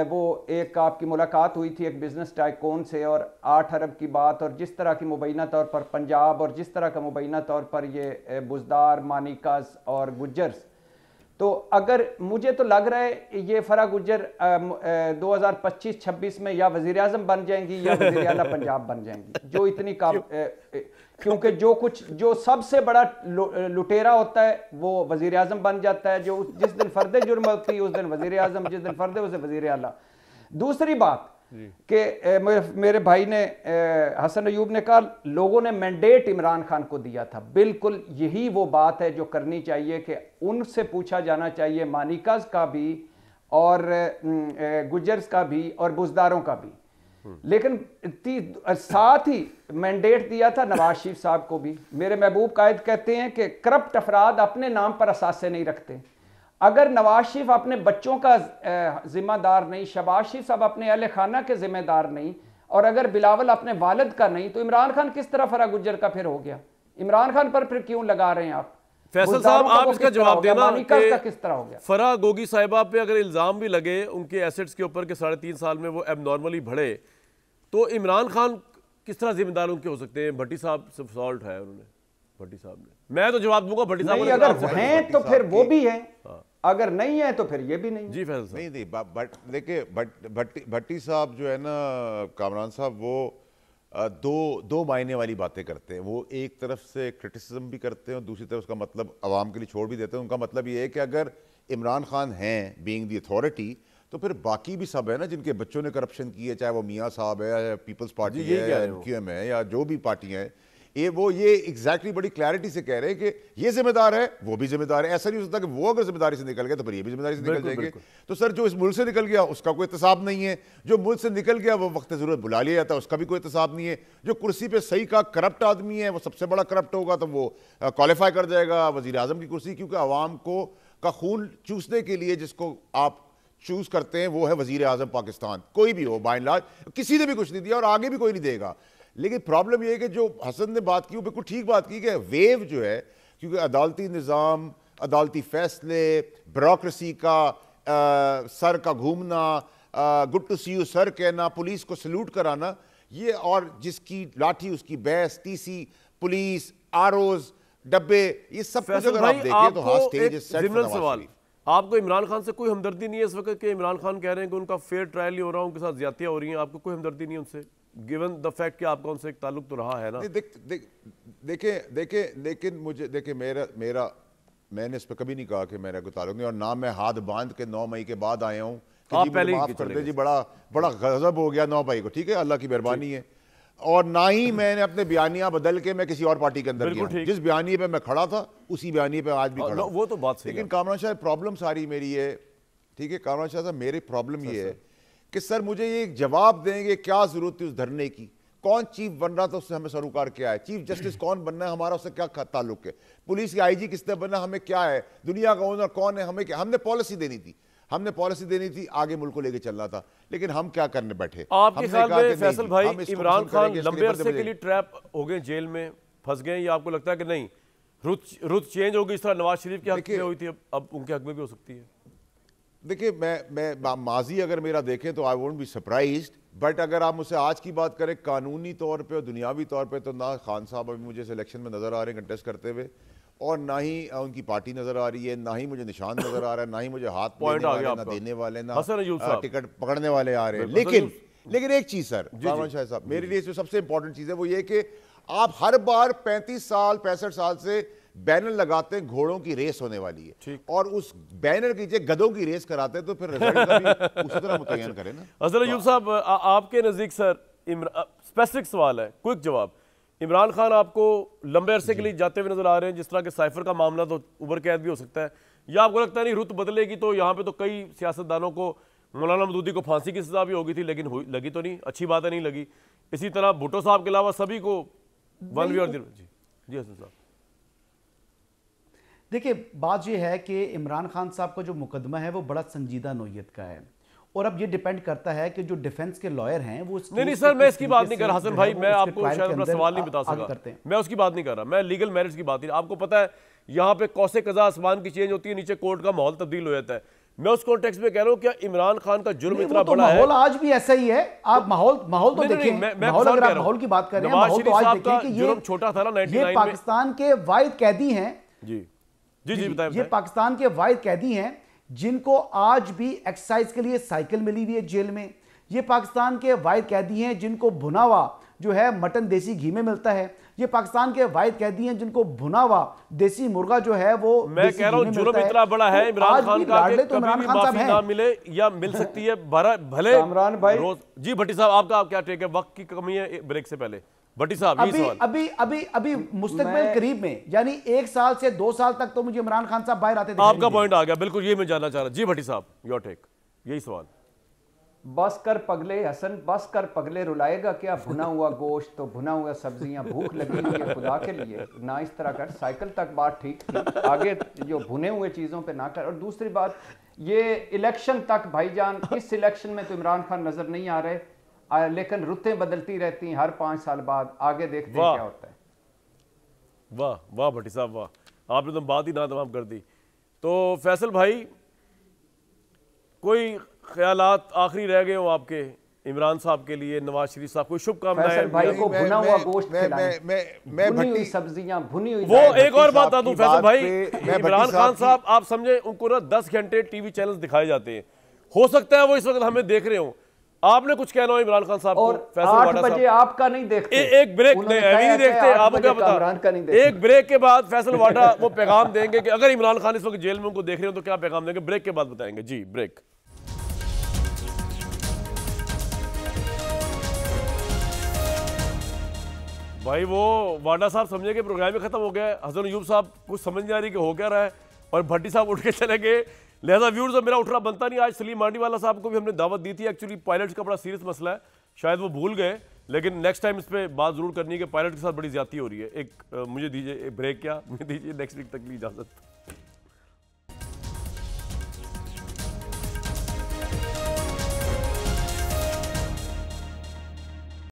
वो एक आपकी मुलाकात हुई थी एक बिजनेस टाइकून से और 8 अरब की बात, और जिस तरह की मुबैना तौर पर पंजाब, और जिस तरह का मुबैना तौर पर ये बुजदार, मानिकाज और गुज्जर्स, तो अगर मुझे तो लग रहा है ये फरा गुज्जर 2025-26 में या वज़ीर आज़म बन जाएंगी या वज़ीर आला पंजाब बन जाएंगी, जो इतनी क्योंकि जो सबसे बड़ा लुटेरा होता है वो वज़ीर आज़म बन जाता है, जो जिस दिन फर्द जुर्म होती है उस दिन वज़ीर आज़म, जिस दिन फर्द उसे वज़ीर आला। दूसरी बात कि मेरे भाई ने हसन अयूब ने कहा लोगों ने मैंडेट इमरान खान को दिया था, बिल्कुल यही वो बात है जो करनी चाहिए कि उनसे पूछा जाना चाहिए, मानिकाज का भी और गुज्जर्स का भी और बुजदारों का भी। लेकिन साथ ही मैंडेट दिया था नवाज शरीफ साहब को भी। मेरे महबूब कायद कहते हैं कि करप्ट अफराद अपने नाम पर असासे नहीं रखते। अगर नवाज शरीफ अपने बच्चों का जिम्मेदार नहीं, शहबाज शरीफ साहब अपने अहले खाना के जिम्मेदार नहीं, और अगर बिलावल अपने वालिद का नहीं, तो इमरान खान किस तरह फरा गुज्जर का फिर हो गया? इमरान खान पर फिर क्यों लगा रहे हैं आप? फैसल साहब आप इसका जवाब देना का किस तरह हो गया? फरा गोगी साहिबा पे अगर इल्जाम भी लगे उनके एसेट्स के ऊपर के 3.5 साल में वो एबनॉर्मली बढ़े, तो इमरान खान किस तरह जिम्मेदार उनके हो सकते हैं? भट्टी साहब से सॉल्ट है उन्होंने, भट्टी साहब ने। मैं तो जवाब दूंगा भट्टी साहब, अगर हैं तो फिर वो भी है, अगर नहीं है तो फिर ये भी नहीं। जी फैसल साहब। नहीं बट देखिए भट्टी साहब जो है ना, कामरान साहब, वो दो मायने वाली बातें करते हैं। वो एक तरफ से क्रिटिसिज्म भी करते हैं और दूसरी तरफ उसका मतलब आवाम के लिए छोड़ भी देते हैं। उनका मतलब ये है कि अगर इमरान खान हैं बीइंग द अथॉरिटी, तो फिर बाकी भी सब है ना जिनके बच्चों ने करप्शन की है, चाहे वो मियाँ साहब है या पीपल्स पार्टी है या MQM है या जो भी पार्टियां हैं, ये एग्जैक्टली बड़ी क्लैरिटी से कह रहे हैं कि ये जिम्मेदार है, वो भी जिम्मेदार है। ऐसा नहीं हो सकता कि वो अगर जिम्मेदारी से निकल गया तो फिर ये भी जिम्मेदारी से निकल जाएंगे। तो सर जो इस मुल्क से निकल गया उसका कोई एहतसाब नहीं है, जो मुल्क से निकल गया वो वक्त जरूरत बुला लिया जाता है, उसका भी कोई एहतसाब नहीं है। जो कुर्सी पे सही का करप्ट आदमी है, वो सबसे बड़ा करप्ट होगा तो वो क्वालिफाई कर जाएगा वजीर आजम की कुर्सी, क्योंकि आवाम को का खून चूसने के लिए जिसको आप चूज करते हैं वो है वजीर आजम पाकिस्तान, कोई भी हो बाय एंड लार्ज। किसी ने भी कुछ नहीं दिया और आगे भी कोई नहीं देगा। लेकिन प्रॉब्लम यह है कि जो हसन ने बात की वो बिल्कुल ठीक बात की कि वेव जो है, क्योंकि अदालती निज़ाम, अदालती फैसले, ब्यूरोक्रेसी का सर का घूमना, good to see you sir कहना, पुलिस को सल्यूट कराना, ये और जिसकी लाठी उसकी बैस, टीसी, पुलिस, आरओज, डब्बे, ये सब कुछ अगर आप देखें तो हाँ स्टेज सेट फॉर सवाल। आपको इमरान खान से कोई हमदर्दी नहीं है इस वक्त कि इमरान खान कह रहे हैं कि उनका फेयर ट्रायल नहीं हो रहा, उनके साथ ज्यादतियां हो रही हैं? आपको कोई हमदर्दी नहीं है उनसे, गिवन द फैक्ट कि आपका उनसे एक ताल्लुक तो रहा है ना? देखिए लेकिन मुझे देखिए मैंने इस पर कभी नहीं कहा कि मेरा कोई ताल्लुक नहीं, और ना मैं हाथ बांध के 9 मई के बाद आया हूँ कि जी मुझे माफ कर दे जी, बड़ा गजब हो गया 9 मई को, ठीक है, अल्लाह की मेहरबानी है। और ना ही मैंने अपने बयानियां बदल के मैं किसी और पार्टी के अंदर गया। जिस बयानी पे मैं खड़ा था उसी बयानी पे आज भी खड़ा हूं। वो तो बात सही है। लेकिन कामरान शाह प्रॉब्लम सारी मेरी है, ठीक है कामरान शाह साहब, मेरी प्रॉब्लम ये है कि सर मुझे ये जवाब देंगे क्या जरूरत थी उस धरने की, कौन चीफ बन रहा था उससे हमें सरोकार क्या है, चीफ जस्टिस कौन बनना है हमारा उससे क्या ताल्लुक है, पुलिस की IG किसने बनना हमें क्या है, दुनिया का ओनर कौन है हमें क्या, हमने पॉलिसी देनी थी, आगे मुल्क को लेके चलना था, लेकिन हम क्या करने बैठे। आपके ख्याल में फैसल भाई इमरान खान लंबे अरसे के लिए ट्रैप हो गए, जेल में फंस गए, या आपको लगता है कि नहीं रुत चेंज होगी इस तरह नवाज शरीफ के हक में हुई थी अब उनके हक में भी हो सकती है? देखिए मैं माजी अगर मेरा देखें तो I won't be surprised, but अगर आप मुझसे आज की बात करें कानूनी तौर पे और दुनियावी तौर पे, तो ना खान साहब अभी मुझे सिलेक्शन में नजर आ रहे हैं कंटेस्ट करते हुए, और ना ही उनकी पार्टी नजर आ रही है, ना ही मुझे निशान नजर आ रहा है, ना ही मुझे हाथ पॉइंट आ गया, ना देने वाले, ना हसन अयूब साहब टिकट पकड़ने वाले आ रहे हैं। लेकिन एक चीज सर कामरान शाह साहब, मेरे लिए जो सबसे इंपॉर्टेंट चीज है वो ये कि आप हर बार 35 साल 65 साल से बैनर लगाते हैं घोड़ों की रेस होने वाली है, और उस बैनर की जगह गधों की रेस कराते हैं, तो फिर रिजल्ट का भी उसी तरह मुतय्यन करें ना। हसन अयूब साहब, आपके नजदीक सर स्पेसिफिक सवाल है, क्विक जवाब। इमरान खान आपको लंबे अरसे के लिए जाते हुए नजर आ रहे हैं, जिस तरह के साइफर का मामला तो उबर कैद भी हो सकता है, या आपको लगता है नहीं रुत बदलेगी तो यहाँ पे तो कई सियासतदानों को, मौलाना मदूदी को फांसी की सजा भी होगी थी लेकिन लगी तो नहीं, अच्छी बात है नहीं लगी, इसी तरह भुट्टो साहब के अलावा सभी को वन वे और जी हसन साहब। देखिए बात यह है कि इमरान खान साहब का जो मुकदमा है वो बड़ा संजीदा नोयत का है, और अब ये डिपेंड करता है कि जो डिफेंस के लॉयर हैं वो नहीं सर, मैं इसकी बात नहीं कर रहा हसन भाई, मैं आपको शायद अपना सवाल नहीं बता सका, मैं उसकी बात नहीं कर रहा, मैं लीगल मैरिज की बात नहीं। आपको पता है यहाँ पे कौसे कजा आसमान की चेंज होती है, नीचे कोर्ट का माहौल तब्दील हो जाता है। मैं उस कॉन्टेक्स्ट में कह रहा हूँ क्या इमरान खान का जुर्म इतना बड़ा है? माहौल आज भी ऐसा ही है, आप माहौल तो देखिए, माहौल अगर आप माहौल की बात कर रहे हैं, माहौल तो आज देखिए कि ये छोटा था ना, ये पाकिस्तान के वाहिद कैदी हैं, जी जी जी बताएं, ये पाकिस्तान के वाहिद कैदी हैं जिनको आज भी एक्सरसाइज के लिए साइकिल मिली हुई है जेल में। ये पाकिस्तान के वाहिद कैदी हैं जिनको भुनावा जो है मटन देसी घी में मिलता है। ये पाकिस्तान के वाहिद कैदी हैं जिनको भुनावा देसी मुर्गा जो है वो, मैं कह रहा हूं जुर्म इतना बड़ा है इमरान खान का कि कभी भी माफी ना मिले या मिल सकती है भले। इमरान भाई जी भट्टी साहब, आपका क्या टेक है? वक्त की कमी है ब्रेक से पहले भट्टी साहब, अभी मुस्तकबिल करीब में यानी 1 साल से 2 साल तक तो मुझे इमरान खान साहब बाहर आते थे। आपका पॉइंट आ गया, बिल्कुल ये मैं जानना चाह रहा। जी भट्टी साहब, योर टेक, यही सवाल। बस कर पगले हसन, बस कर पगले, रुलाएगा क्या भुना हुआ गोश्त, तो भुना हुआ सब्जियां, भूख लगी हुई है खुदा के लिए, ना इस तरह कर। साइकिल तक बात ठीक थी, आगे जो भुने हुए चीज़ों पे ना कर। और दूसरी बात, ये इलेक्शन तक भाईजान, इस इलेक्शन में तो इमरान खान नजर नहीं आ रहे, लेकिन रुतें बदलती रहती हैं हर 5 साल बाद, आगे देखते हैं क्या होता है। वाह वाह भट्टी साहब वाह, आपने तो बात ही ना तमाम कर दी। तो फैसल भाई, कोई ख्यालात आखिरी रह गए हो आपके इमरान साहब के लिए, नवाज शरीफ साहब, कोई शुभकामनाएं? भाई को भुना हुआ गोश्त खिलाएं, मैं भुनी हुई सब्जियां, भुनी हुई। वो एक और बात बता दूं फैसल भाई, इमरान खान साहब आप समझे, उनको ना 10 घंटे टीवी चैनल दिखाए जाते हैं, हो सकता है वो इस वक्त हमें देख रहे हो, आपने कुछ कहना हो इमरान खान साहब को? फैसल 8 बजे आपका नहीं देखते, एक ब्रेक नहीं देखते, आपको क्या पता? एक ब्रेक के बाद फैसल वाडा वो पैगाम देंगे कि अगर इमरान खान इस वक्त जेल में उनको देख रहे हो तो क्या पैगाम देंगे, ब्रेक के बाद बताएंगे। जी ब्रेक। भाई वो वाडा साहब समझे कि प्रोग्राम ही खत्म हो गया है, हसन अयूब साहब कुछ समझ नहीं आ रही कि हो क्या रहा है, और भट्टी साहब उठ के चले गए, लिहाजा व्यूअर्स मेरा उठना बनता नहीं। आज सलीम मांडीवाला साहब को भी हमने दावत दी थी, एक्चुअली पायलट्स का बड़ा सीरियस मसला है, शायद वो भूल गए, लेकिन नेक्स्ट टाइम इस पर बात जरूर करनी है कि पायलट के साथ बड़ी ज्यादती हो रही है। मुझे दीजिए ब्रेक, क्या मुझे दीजिए, नेक्स्ट वीक तक की इजाजत।